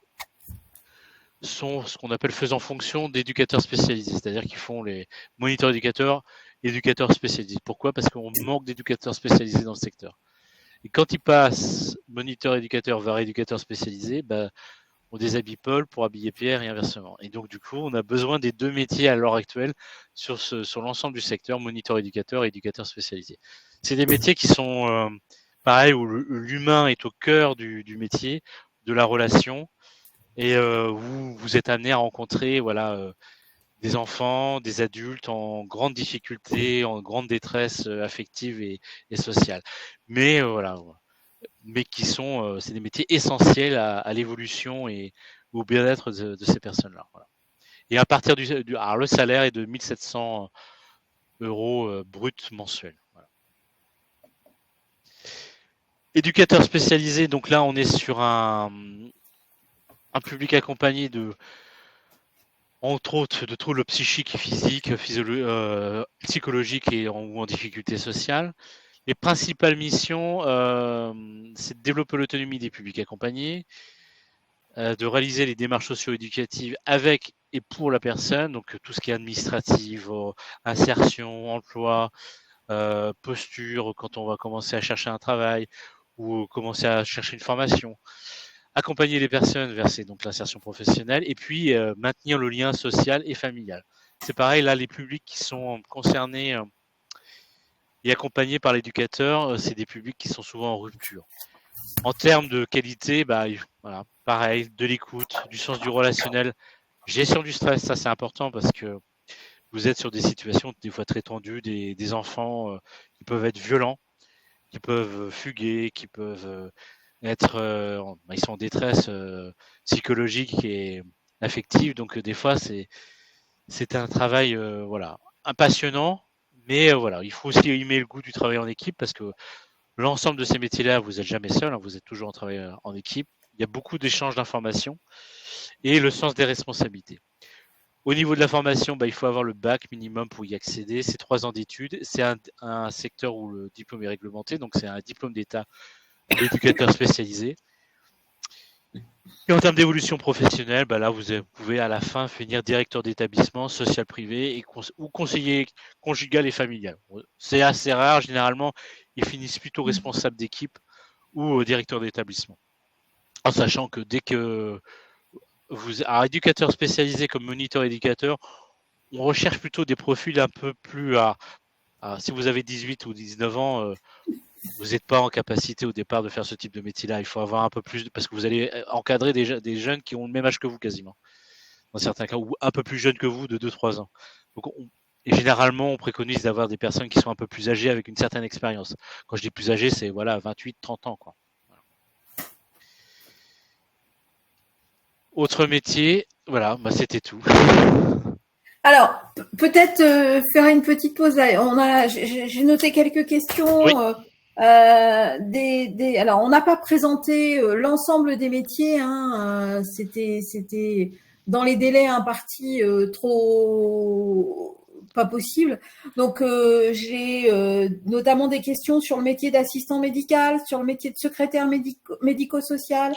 sont ce qu'on appelle faisant fonction d'éducateurs spécialisés, c'est-à-dire qu'ils font les moniteurs éducateurs spécialisés. Pourquoi? Parce qu'on manque d'éducateurs spécialisés dans le secteur. Et quand ils passent moniteur éducateur vers éducateur spécialisé, on déshabille Paul pour habiller Pierre et inversement. Et donc, du coup, on a besoin des deux métiers à l'heure actuelle sur l'ensemble du secteur, moniteur éducateur et éducateur spécialisé. C'est des métiers qui sont pareil, où l'humain est au cœur du métier, de la relation, et vous êtes amené à rencontrer des enfants, des adultes en grande difficulté, en grande détresse affective et sociale. Mais mais qui sont, c'est des métiers essentiels à l'évolution et au bien-être de ces personnes-là. Voilà. Et à partir alors le salaire est de 1 700 euros brut mensuel. Voilà. Éducateur spécialisé, donc là on est sur un public accompagné de, entre autres, de troubles psychiques et physiques, psychologiques ou en difficulté sociale. Les principales missions, c'est de développer l'autonomie des publics accompagnés, de réaliser les démarches socio-éducatives avec et pour la personne, donc tout ce qui est administratif, insertion, emploi, posture, quand on va commencer à chercher un travail ou commencer à chercher une formation, accompagner les personnes vers donc l'insertion professionnelle et puis maintenir le lien social et familial. C'est pareil, là, les publics qui sont concernés et accompagnés par l'éducateur, c'est des publics qui sont souvent en rupture. En termes de qualité, voilà, pareil, de l'écoute, du sens du relationnel, gestion du stress, ça c'est important parce que vous êtes sur des situations des fois très tendues, des enfants qui peuvent être violents, qui peuvent fuguer, qui peuvent être, ils sont en détresse psychologique et affective, donc des fois c'est un travail passionnant, mais voilà, il faut aussi aimer le goût du travail en équipe parce que l'ensemble de ces métiers-là, vous n'êtes jamais seul, vous êtes toujours en travail en équipe. Il y a beaucoup d'échanges d'informations et le sens des responsabilités. Au niveau de la formation, il faut avoir le bac minimum pour y accéder. C'est 3 ans d'études. C'est un secteur où le diplôme est réglementé, donc c'est un diplôme d'État d'éducateur spécialisé. Et en termes d'évolution professionnelle, là, vous pouvez à la fin finir directeur d'établissement social privé ou conseiller conjugal et familial. C'est assez rare, généralement, ils finissent plutôt responsable d'équipe ou directeur d'établissement. En sachant que dès que alors, éducateur spécialisé comme moniteur éducateur, on recherche plutôt des profils un peu plus si vous avez 18 ou 19 ans, vous n'êtes pas en capacité au départ de faire ce type de métier-là. Il faut avoir un peu plus, parce que vous allez encadrer des jeunes qui ont le même âge que vous quasiment, dans certains cas, ou un peu plus jeunes que vous de 2-3 ans. Donc, et généralement, on préconise d'avoir des personnes qui sont un peu plus âgées avec une certaine expérience. Quand je dis plus âgées, c'est 28-30 ans. Quoi. Voilà. Autre métier, voilà, c'était tout. Alors, peut-être faire une petite pause. J'ai noté quelques questions. Oui. Alors, on n'a pas présenté l'ensemble des métiers. C'était dans les délais impartis trop pas possible. Donc, j'ai notamment des questions sur le métier d'assistant médical, sur le métier de secrétaire médico-social.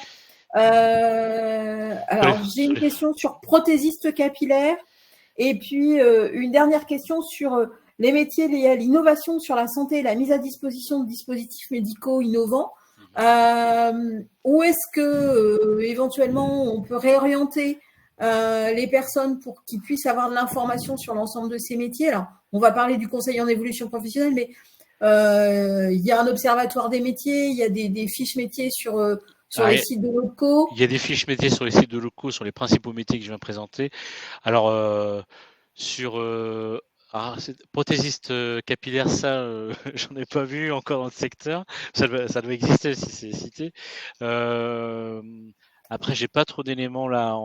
Alors, j'ai une question sur prothésiste capillaire. Et puis, une dernière question sur les métiers liés à l'innovation sur la santé et la mise à disposition de dispositifs médicaux innovants. Où est-ce que, éventuellement, on peut réorienter les personnes pour qu'ils puissent avoir de l'information sur l'ensemble de ces métiers? Alors, on va parler du conseil en évolution professionnelle, mais il y a un observatoire des métiers, il y a des fiches métiers sur les sites de locaux. Il y a des fiches métiers sur les sites de locaux, sur les principaux métiers que je viens présenter. Alors, prothésiste capillaire, ça, j'en ai pas vu encore dans le secteur. Ça doit exister si c'est cité. Après, j'ai pas trop d'éléments là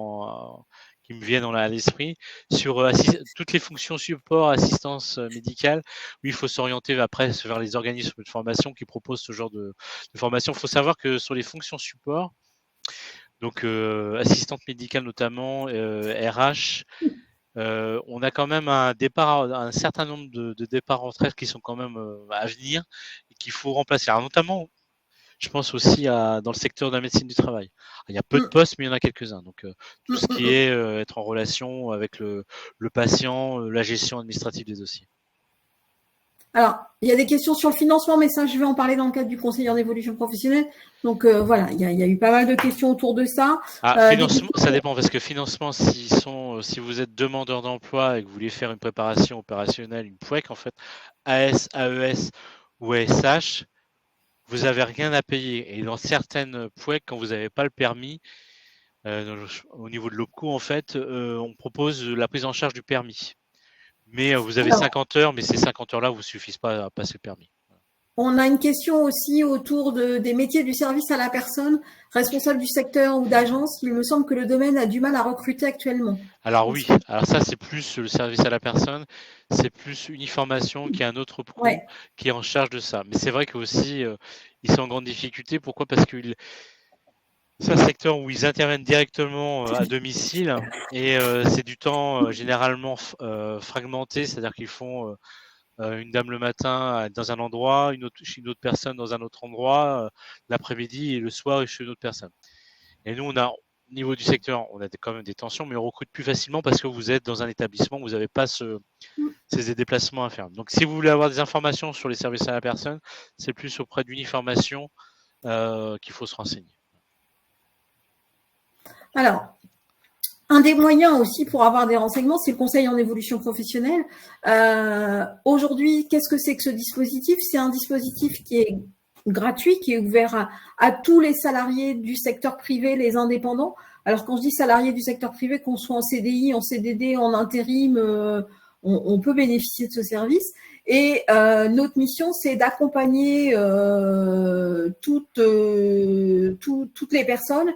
qui me viennent à l'esprit. Sur toutes les fonctions support, assistance médicale, oui, il faut s'orienter après vers les organismes de formation qui proposent ce genre de formation. Il faut savoir que sur les fonctions support, donc assistante médicale notamment, RH, on a quand même un certain nombre de départs en retraite qui sont quand même à venir et qu'il faut remplacer. Alors, notamment, je pense aussi dans le secteur de la médecine du travail. Il y a peu de postes, mais il y en a quelques-uns. Donc, tout ce qui est être en relation avec le patient, la gestion administrative des dossiers. Alors, il y a des questions sur le financement, mais ça, je vais en parler dans le cadre du conseiller en évolution professionnelle. Donc, voilà, il y a eu pas mal de questions autour de ça. Financement, ça dépend, parce que financement, si vous êtes demandeur d'emploi et que vous voulez faire une préparation opérationnelle, une POEC, en fait, AS, AES ou ASH, vous n'avez rien à payer. Et dans certaines POEC, quand vous n'avez pas le permis, au niveau de l'OPCO, en fait, on propose la prise en charge du permis. Mais vous avez 50 heures, mais ces 50 heures-là ne vous suffisent pas à passer le permis. On a une question aussi autour des métiers du service à la personne, responsable du secteur ou d'agence. Il me semble que le domaine a du mal à recruter actuellement. Alors oui, alors ça c'est plus le service à la personne, c'est plus Uniformation qui est un autre pro qui est en charge de ça. Mais c'est vrai qu'aussi ils sont en grande difficulté. Pourquoi? Parce que c'est un secteur où ils interviennent directement à domicile et c'est du temps généralement fragmenté, c'est-à-dire qu'ils font une dame le matin dans un endroit, chez une autre personne dans un autre endroit, l'après-midi et le soir chez une autre personne. Et nous, au niveau du secteur, on a quand même des tensions, mais on recrute plus facilement parce que vous êtes dans un établissement, vous n'avez pas ces déplacements à faire. Donc, si vous voulez avoir des informations sur les services à la personne, c'est plus auprès d'Uniformation qu'il faut se renseigner. Alors, un des moyens aussi pour avoir des renseignements, c'est le conseil en évolution professionnelle. Aujourd'hui, qu'est-ce que c'est que ce dispositif? C'est un dispositif qui est gratuit, qui est ouvert à tous les salariés du secteur privé, les indépendants. Alors, quand je dis salariés du secteur privé, qu'on soit en CDI, en CDD, en intérim, on peut bénéficier de ce service. Et notre mission, c'est d'accompagner toutes les personnes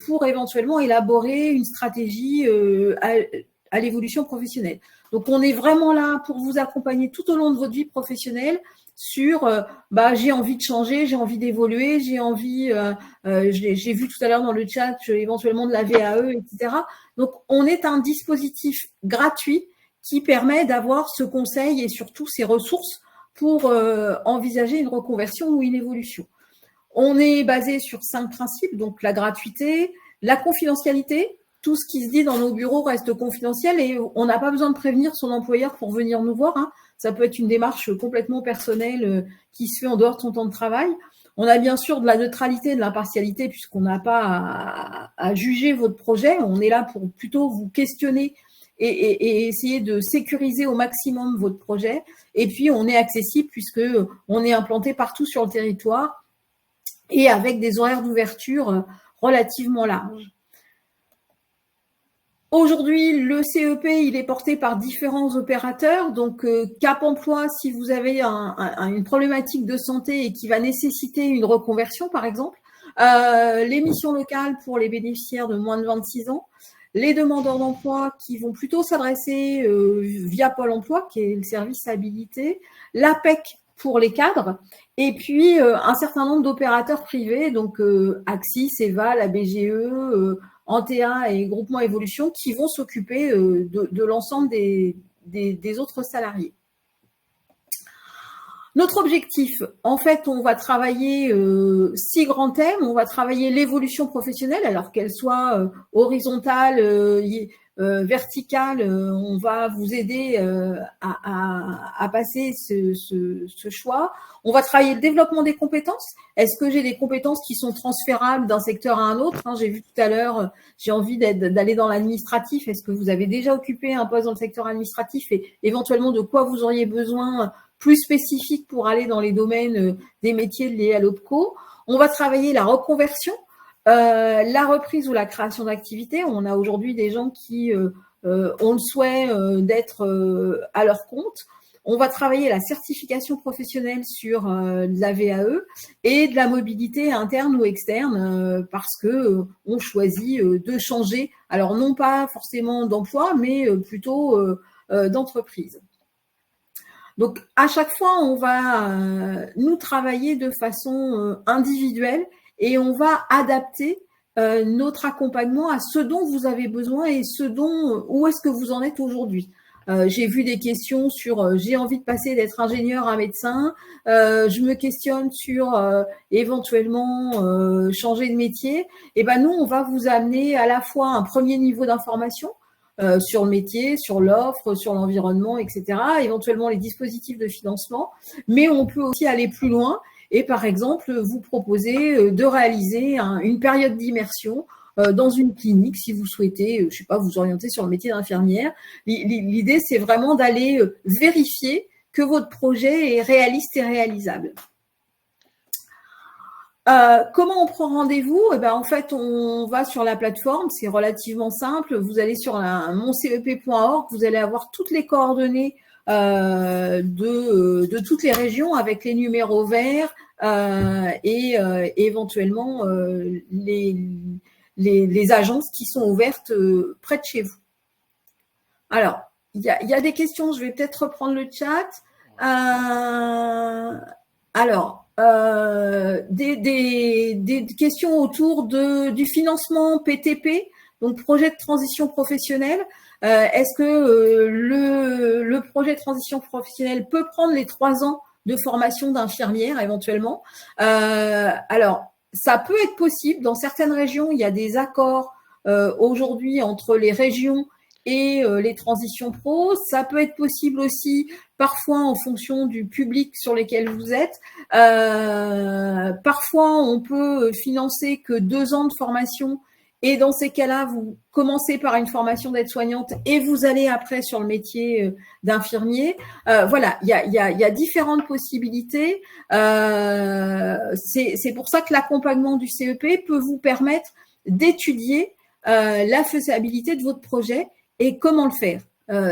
pour éventuellement élaborer une stratégie à l'évolution professionnelle. Donc, on est vraiment là pour vous accompagner tout au long de votre vie professionnelle sur j'ai envie de changer, j'ai envie d'évoluer, j'ai envie, j'ai vu tout à l'heure dans le chat éventuellement de la VAE, etc. Donc, on est un dispositif gratuit qui permet d'avoir ce conseil et surtout ces ressources pour envisager une reconversion ou une évolution. On est basé sur 5 principes, donc la gratuité, la confidentialité. Tout ce qui se dit dans nos bureaux reste confidentiel et on n'a pas besoin de prévenir son employeur pour venir nous voir. Hein. Ça peut être une démarche complètement personnelle qui se fait en dehors de son temps de travail. On a bien sûr de la neutralité, de l'impartialité puisqu'on n'a pas à juger votre projet. On est là pour plutôt vous questionner et essayer de sécuriser au maximum votre projet. Et puis, on est accessible puisque on est implanté partout sur le territoire et avec des horaires d'ouverture relativement larges. Aujourd'hui, le CEP, il est porté par différents opérateurs. Donc, Cap Emploi, si vous avez une problématique de santé et qui va nécessiter une reconversion, par exemple. Les missions locales pour les bénéficiaires de moins de 26 ans. Les demandeurs d'emploi qui vont plutôt s'adresser via Pôle emploi, qui est le service habilité. L'APEC pour les cadres. Et puis, un certain nombre d'opérateurs privés, donc Axis, EVA, la BGE, Antea et Groupement Évolution, qui vont s'occuper de l'ensemble des autres salariés. Notre objectif, en fait, on va travailler 6 grands thèmes. On va travailler l'évolution professionnelle, alors qu'elle soit horizontale, verticale. On va vous aider à passer ce choix. On va travailler le développement des compétences. Est-ce que j'ai des compétences qui sont transférables d'un secteur à un autre? J'ai vu tout à l'heure, j'ai envie d'aller dans l'administratif. Est-ce que vous avez déjà occupé un poste dans le secteur administratif et éventuellement de quoi vous auriez besoin plus spécifique pour aller dans les domaines des métiers liés à l'OPCO? On va travailler la reconversion, la reprise ou la création d'activités. On a aujourd'hui des gens qui ont le souhait d'être à leur compte. on va travailler la certification professionnelle sur de la VAE et de la mobilité interne ou externe parce que on choisit de changer. Alors non pas forcément d'emploi, mais plutôt d'entreprise. Donc à chaque fois, on va nous travailler de façon individuelle et on va adapter notre accompagnement à ce dont vous avez besoin et où est-ce que vous en êtes aujourd'hui. J'ai vu des questions sur j'ai envie de passer d'être ingénieur à médecin, je me questionne sur éventuellement changer de métier. Et ben nous, on va vous amener à la fois un premier niveau d'information sur le métier, sur l'offre, sur l'environnement, etc., éventuellement les dispositifs de financement, mais on peut aussi aller plus loin et par exemple vous proposer de réaliser une période d'immersion dans une clinique si vous souhaitez, je sais pas, vous orienter sur le métier d'infirmière. L'idée, c'est vraiment d'aller vérifier que votre projet est réaliste et réalisable. Comment on prend rendez-vous? Eh ben, en fait, on va sur la plateforme, c'est relativement simple. Vous allez sur moncep.org, vous allez avoir toutes les coordonnées de toutes les régions avec les numéros verts et éventuellement les agences qui sont ouvertes près de chez vous. Alors, il y a des questions, je vais peut-être reprendre le chat. Alors, des questions autour du financement PTP, donc projet de transition professionnelle. Est-ce que le projet de transition professionnelle peut prendre les 3 ans de formation d'infirmière éventuellement? Alors, ça peut être possible. Dans certaines régions, il y a des accords aujourd'hui entre les régions et les transitions pro. Ça peut être possible aussi parfois en fonction du public sur lequel vous êtes. Parfois, on peut financer que 2 ans de formation et dans ces cas-là, vous commencez par une formation d'aide-soignante et vous allez après sur le métier d'infirmier. Voilà, il y a différentes possibilités. C'est pour ça que l'accompagnement du CEP peut vous permettre d'étudier la faisabilité de votre projet et comment le faire.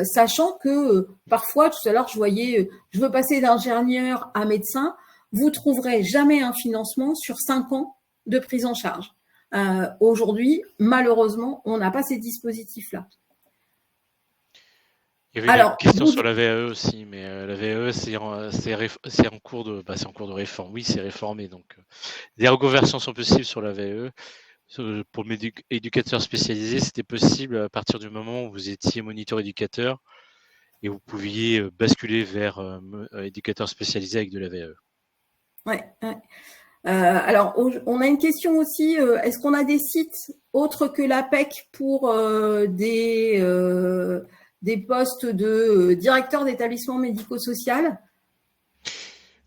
Sachant que parfois, tout à l'heure, je voyais, je veux passer d'ingénieur à médecin, vous trouverez jamais un financement sur 5 ans de prise en charge. Aujourd'hui, malheureusement, on n'a pas ces dispositifs-là. Il y avait une question sur la VAE aussi, mais la VAE, c'est en cours de réforme. Oui, c'est réformé, donc des reconversions sont possibles sur la VAE. Pour l'éducateur spécialisé, c'était possible à partir du moment où vous étiez moniteur éducateur et vous pouviez basculer vers éducateur spécialisé avec de la VAE. Ouais. Alors, on a une question aussi. Est-ce qu'on a des sites autres que l'APEC pour des postes de directeur d'établissement médico-social?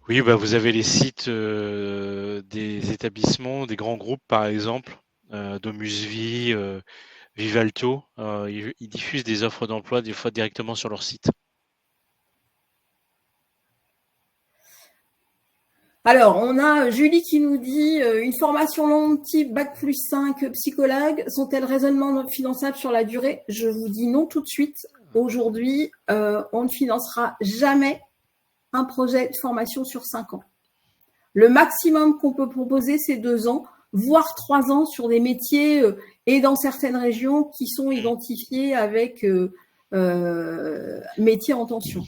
Oui, vous avez les sites des établissements, des grands groupes, par exemple, Domusvie, Vivalto. Ils diffusent des offres d'emploi des fois directement sur leur site. Alors, on a Julie qui nous dit une formation longue type Bac+5 psychologue, sont-elles raisonnement finançables sur la durée? Je vous dis non tout de suite. Aujourd'hui, on ne financera jamais un projet de formation sur 5 ans. Le maximum qu'on peut proposer, c'est 2 ans, voire 3 ans sur des métiers et dans certaines régions qui sont identifiés avec métiers en tension.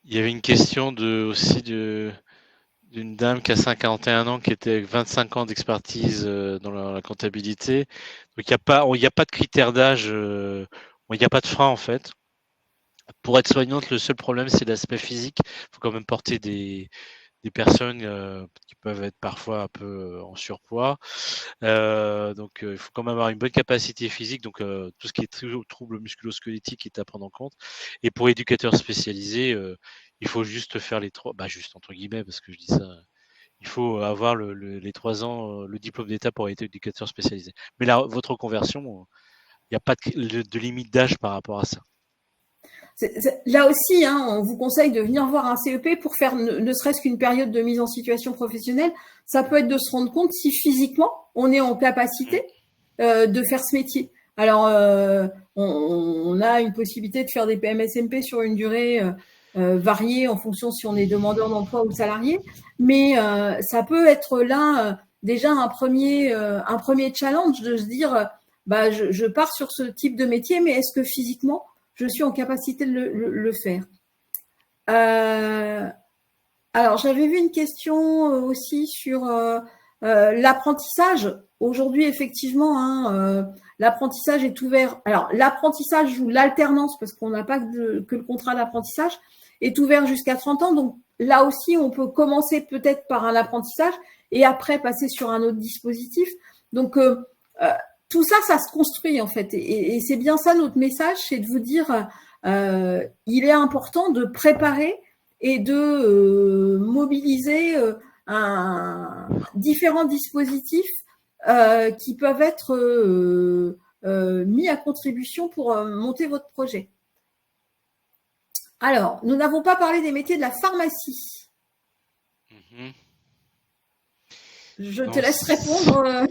Il y avait une question aussi d'une dame qui a 51 ans, qui était avec 25 ans d'expertise dans la comptabilité. Donc il n'y a pas de critère d'âge, il n'y a pas de frein en fait. Pour être soignante, le seul problème c'est l'aspect physique. Il faut quand même porter des personnes qui peuvent être parfois un peu en surpoids. Donc il faut quand même avoir une bonne capacité physique. Donc tout ce qui est troubles musculo-squelettiques est à prendre en compte. Et pour éducateur spécialisé, il faut juste faire les 3, juste entre guillemets, parce que je dis ça, il faut avoir les 3 ans, le diplôme d'État pour être éducateur spécialisé. Mais là, votre conversion, il n'y a pas de limite d'âge par rapport à ça. Là aussi, on vous conseille de venir voir un CEP pour faire ne serait-ce qu'une période de mise en situation professionnelle. Ça peut être de se rendre compte si physiquement, on est en capacité de faire ce métier. Alors, on a une possibilité de faire des PMSMP sur une durée varier en fonction si on est demandeur d'emploi ou salarié, mais ça peut être là déjà un premier challenge de se dire bah, je pars sur ce type de métier, mais est-ce que physiquement je suis en capacité de le faire? Alors, j'avais vu une question aussi sur l'apprentissage. Aujourd'hui, effectivement, hein, l'apprentissage est ouvert. Alors, l'apprentissage ou l'alternance, parce qu'on n'a pas que le contrat d'apprentissage, est ouvert jusqu'à 30 ans. Donc, là aussi, on peut commencer peut-être par un apprentissage et après passer sur un autre dispositif. Donc, tout ça, ça se construit en fait. Et c'est bien ça notre message, c'est de vous dire, il est important de préparer et de mobiliser différents dispositifs qui peuvent être mis à contribution pour monter votre projet. Alors, nous n'avons pas parlé des métiers de la pharmacie. Je te laisse répondre.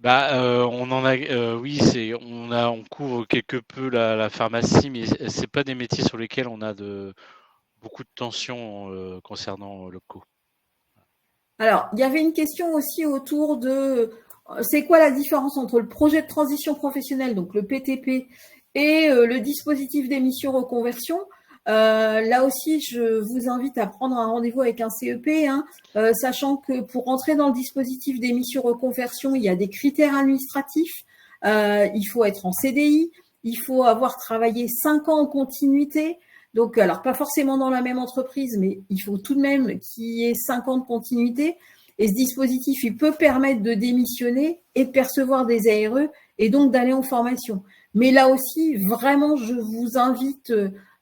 On en a, oui, on couvre quelque peu la pharmacie, mais c'est pas des métiers sur lesquels on a beaucoup de tensions concernant l'OPCO. Alors, il y avait une question aussi autour de c'est quoi la différence entre le projet de transition professionnelle, donc le PTP, et le dispositif d'émission reconversion. Là aussi, je vous invite à prendre un rendez-vous avec un CEP, hein, sachant que pour entrer dans le dispositif d'émission reconversion, il y a des critères administratifs. Il faut être en CDI, il faut avoir travaillé 5 ans en continuité. Donc, alors pas forcément dans la même entreprise, mais il faut tout de même qu'il y ait 5 ans de continuité. Et ce dispositif, il peut permettre de démissionner et de percevoir des ARE et donc d'aller en formation. Mais là aussi, vraiment, je vous invite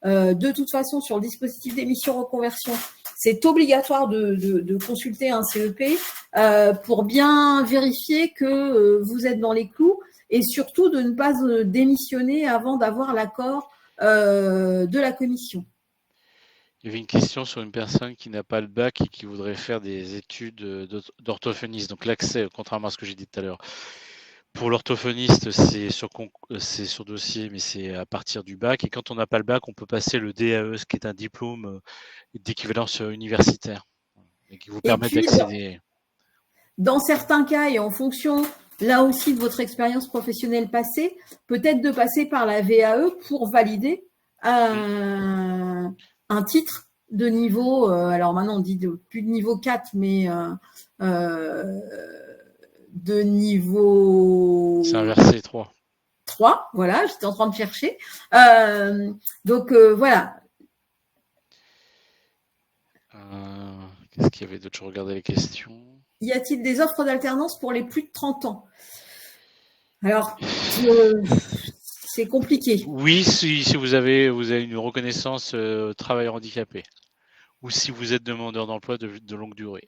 de toute façon sur le dispositif d'émission reconversion, c'est obligatoire de consulter un CEP pour bien vérifier que vous êtes dans les clous et surtout de ne pas démissionner avant d'avoir l'accord de la commission. Il y avait une question sur une personne qui n'a pas le bac et qui voudrait faire des études d'orthophoniste. Donc l'accès, contrairement à ce que j'ai dit tout à l'heure, pour l'orthophoniste, c'est sur dossier, mais c'est à partir du bac. Et quand on n'a pas le bac, on peut passer le DAE, ce qui est un diplôme d'équivalence universitaire, et qui vous permet d'accéder. Dans certains cas, et en fonction là aussi de votre expérience professionnelle passée, peut-être de passer par la VAE pour valider un titre de niveau, alors maintenant on dit plus de niveau 4, mais de niveau... C'est inversé, 3. 3, voilà, j'étais en train de chercher. Donc voilà. Qu'est-ce qu'il y avait d'autre? Je regardais les questions. Y a-t-il des offres d'alternance pour les plus de 30 ans? Alors, c'est compliqué. Oui, si vous avez une reconnaissance travailleur handicapé, ou si vous êtes demandeur d'emploi de longue durée.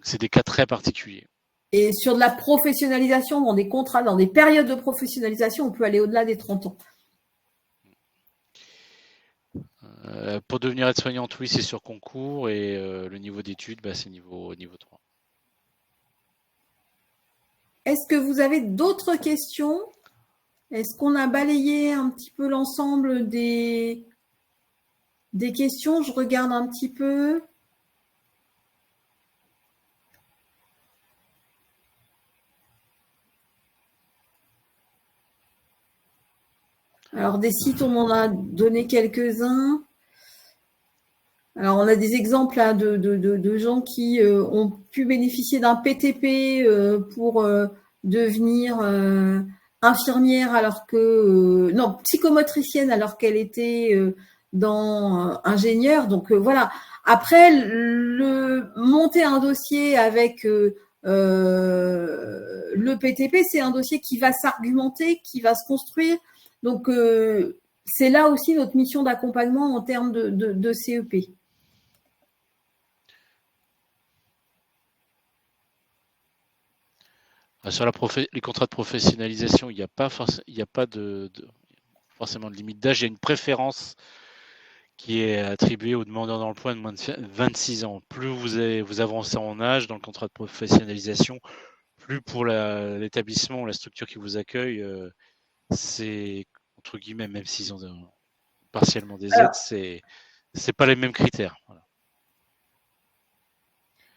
C'est des cas très particuliers. Et sur de la professionnalisation, dans des contrats, dans des périodes de professionnalisation, on peut aller au-delà des 30 ans. Pour devenir aide-soignante, oui, c'est sur concours, et le niveau d'études, c'est niveau 3. Est-ce que vous avez d'autres questions? Est-ce qu'on a balayé un petit peu l'ensemble des questions? Je regarde un petit peu. Alors, des sites, on en a donné quelques-uns. Alors, on a des exemples là, de gens qui ont pu bénéficier d'un PTP pour devenir infirmière alors que... non, psychomotricienne alors qu'elle était dans ingénieur. Donc, voilà. Après, monter un dossier avec le PTP, c'est un dossier qui va s'argumenter, qui va se construire. Donc, c'est là aussi notre mission d'accompagnement en termes de CEP. Sur les contrats de professionnalisation, il n'y a pas forcément de limite d'âge. Il y a une préférence qui est attribuée aux demandeurs d'emploi de moins de 26 ans. Plus vous avancez en âge dans le contrat de professionnalisation, plus pour l'établissement, la structure qui vous accueille, c'est entre guillemets, même s'ils ont partiellement des Alors, aides, c'est pas les mêmes critères. Voilà.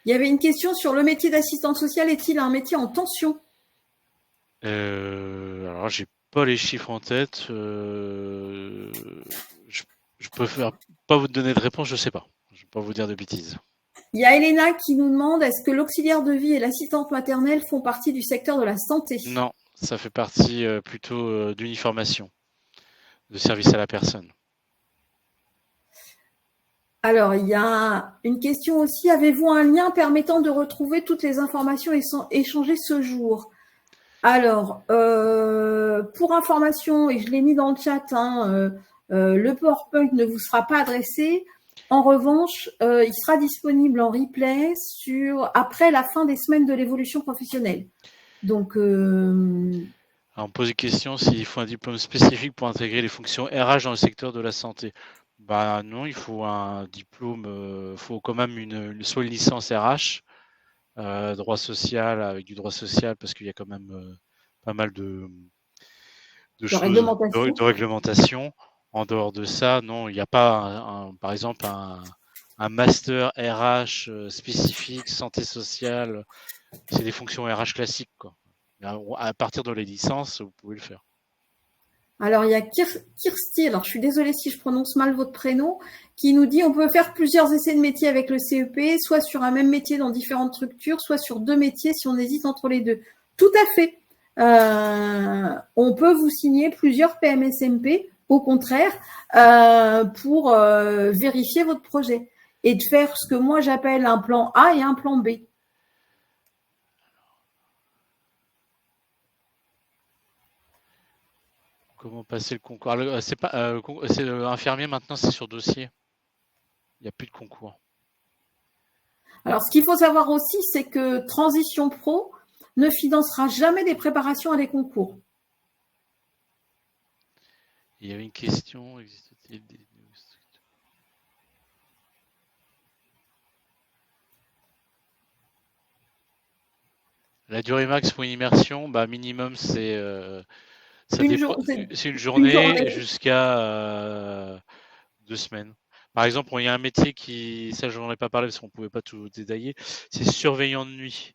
il y avait une question sur le métier d'assistante sociale. Est-il un métier en tension? Alors, j'ai pas les chiffres en tête. Je, je préfère pas vous donner de réponse, je sais pas. Je vais pas vous dire de bêtises. Il y a Elena qui nous demande est-ce que l'auxiliaire de vie et l'assistante maternelle font partie du secteur de la santé? Non, ça fait partie plutôt d'uniformation, de service à la personne. Alors, il y a une question aussi. Avez-vous un lien permettant de retrouver toutes les informations échangées ce jour? Alors, pour information, et je l'ai mis dans le chat, hein, le PowerPoint ne vous sera pas adressé. En revanche, il sera disponible en replay après la fin des semaines de l'évolution professionnelle. Donc, Alors, on me pose une question s'il faut un diplôme spécifique pour intégrer les fonctions RH dans le secteur de la santé. Bah non, il faut un diplôme, faut quand même soit une licence RH, droit social, avec du droit social, parce qu'il y a quand même pas mal de de choses, réglementation. de réglementation. En dehors de ça, non, il n'y a pas, par exemple, un master RH spécifique, santé sociale. C'est des fonctions RH classiques, quoi. À partir de les licences, vous pouvez le faire. Alors, il y a Kirsty, alors je suis désolée si je prononce mal votre prénom, qui nous dit on peut faire plusieurs essais de métier avec le CEP, soit sur un même métier dans différentes structures, soit sur deux métiers si on hésite entre les deux. Tout à fait. On peut vous signer plusieurs PMSMP, au contraire, pour vérifier votre projet et de faire ce que moi j'appelle un plan A et un plan B. Comment passer le concours? C'est pas, c'est infirmier maintenant, c'est sur dossier. Il n'y a plus de concours. Alors, ce qu'il faut savoir aussi, c'est que Transition Pro ne financera jamais des préparations à des concours. Il y avait une question, existe-t-il des... La durée max pour une immersion, bah minimum c'est Une une une journée journée. jusqu'à 2 semaines. Par exemple, il y a un métier qui, ça je n'en ai pas parlé parce qu'on ne pouvait pas tout détailler, c'est surveillant de nuit.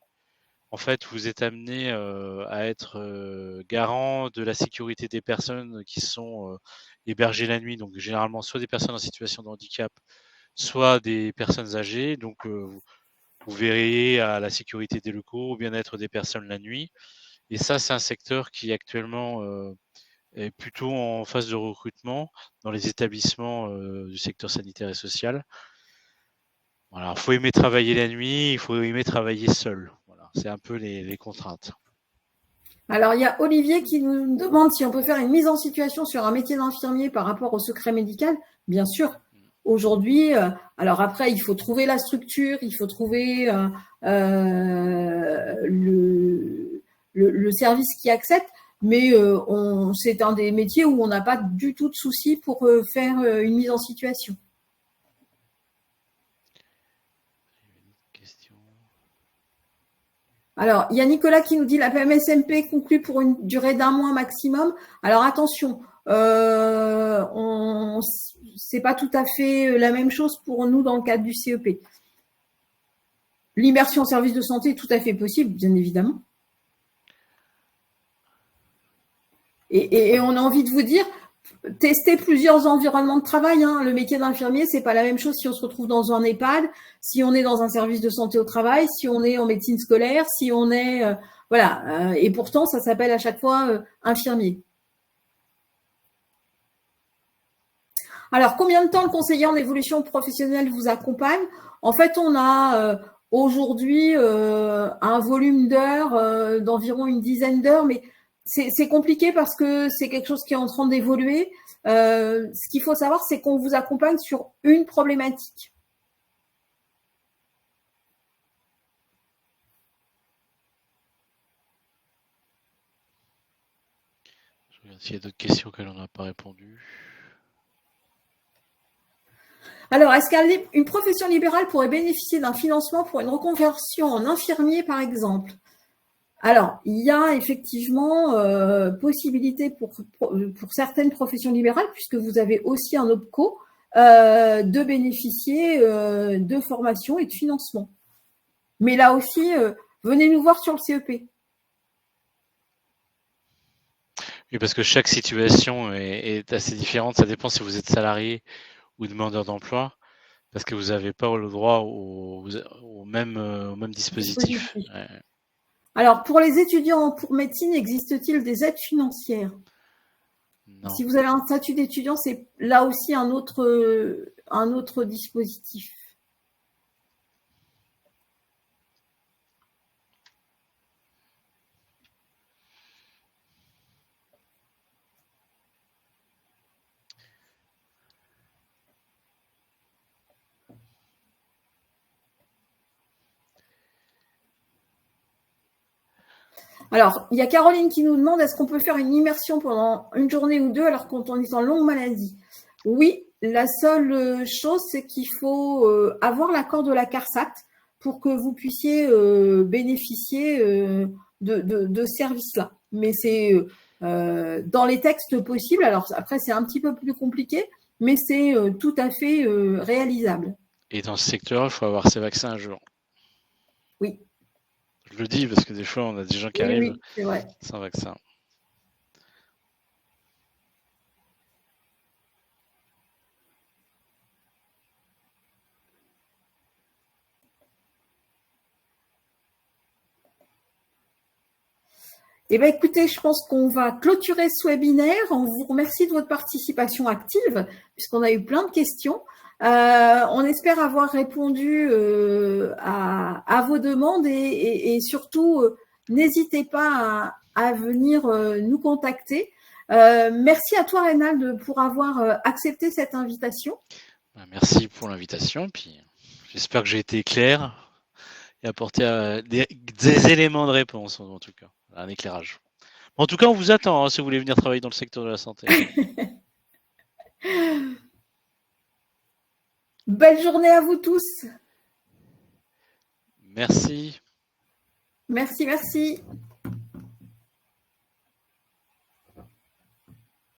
En fait, vous êtes amené à être garant de la sécurité des personnes qui sont hébergées la nuit, donc généralement soit des personnes en situation de handicap, soit des personnes âgées. Donc vous veillez à la sécurité des locaux, au bien-être des personnes la nuit. Et ça, c'est un secteur qui actuellement est plutôt en phase de recrutement dans les établissements du secteur sanitaire et social. Voilà, il faut aimer travailler la nuit, il faut aimer travailler seul. Voilà, c'est un peu les contraintes. Alors, il y a Olivier qui nous demande si on peut faire une mise en situation sur un métier d'infirmier par rapport au secret médical. Bien sûr. Aujourd'hui, alors après, il faut trouver la structure, il faut trouver le service qui accepte, mais c'est un des métiers où on n'a pas du tout de souci pour faire une mise en situation. Question. Alors, il y a Nicolas qui nous dit la PMSMP conclut pour une durée d'1 mois maximum. Alors attention, c'est pas tout à fait la même chose pour nous dans le cadre du CEP. L'immersion en service de santé est tout à fait possible, bien évidemment. Et on a envie de vous dire, tester plusieurs environnements de travail. Hein. Le métier d'infirmier, c'est pas la même chose si on se retrouve dans un EHPAD, si on est dans un service de santé au travail, si on est en médecine scolaire, si on est voilà. Et pourtant, ça s'appelle à chaque fois infirmier. Alors, combien de temps le conseiller en évolution professionnelle vous accompagne? En fait, on a aujourd'hui un volume d'heures d'environ une dizaine d'heures, mais c'est compliqué parce que c'est quelque chose qui est en train d'évoluer. Ce qu'il faut savoir, c'est qu'on vous accompagne sur une problématique. Je regarde s'il y a d'autres questions qu'elle n'en a pas répondu. Alors, est-ce qu'une profession libérale pourrait bénéficier d'un financement pour une reconversion en infirmier, par exemple? Alors, il y a effectivement possibilité pour certaines professions libérales, puisque vous avez aussi un OPCO, de bénéficier de formation et de financement. Mais là aussi, venez nous voir sur le CEP. Oui, parce que chaque situation est assez différente. Ça dépend si vous êtes salarié ou demandeur d'emploi, parce que vous n'avez pas le droit au même dispositif. Ouais. Alors, pour les étudiants pour médecine, existe-t-il des aides financières? Non. Si vous avez un statut d'étudiant, c'est là aussi un autre dispositif. Alors, il y a Caroline qui nous demande, est-ce qu'on peut faire une immersion pendant une journée ou deux alors quand on est en longue maladie? Oui, la seule chose, c'est qu'il faut avoir l'accord de la CARSAT pour que vous puissiez bénéficier de ce service-là. Mais c'est dans les textes possibles. Alors après, c'est un petit peu plus compliqué, mais c'est tout à fait réalisable. Et dans ce secteur, il faut avoir ses vaccins à jour. Oui. Je le dis parce que des fois, on a des gens qui arrivent c'est vrai. sans vaccin. Eh bien, écoutez, je pense qu'on va clôturer ce webinaire. On vous remercie de votre participation active, puisqu'on a eu plein de questions. On espère avoir répondu à vos demandes et surtout, n'hésitez pas à venir nous contacter. Merci à toi, Reynald, pour avoir accepté cette invitation. Merci pour l'invitation. Puis j'espère que j'ai été clair et apporté des éléments de réponse, en tout cas, un éclairage. En tout cas, on vous attend hein, si vous voulez venir travailler dans le secteur de la santé. Belle journée à vous tous. Merci. Merci.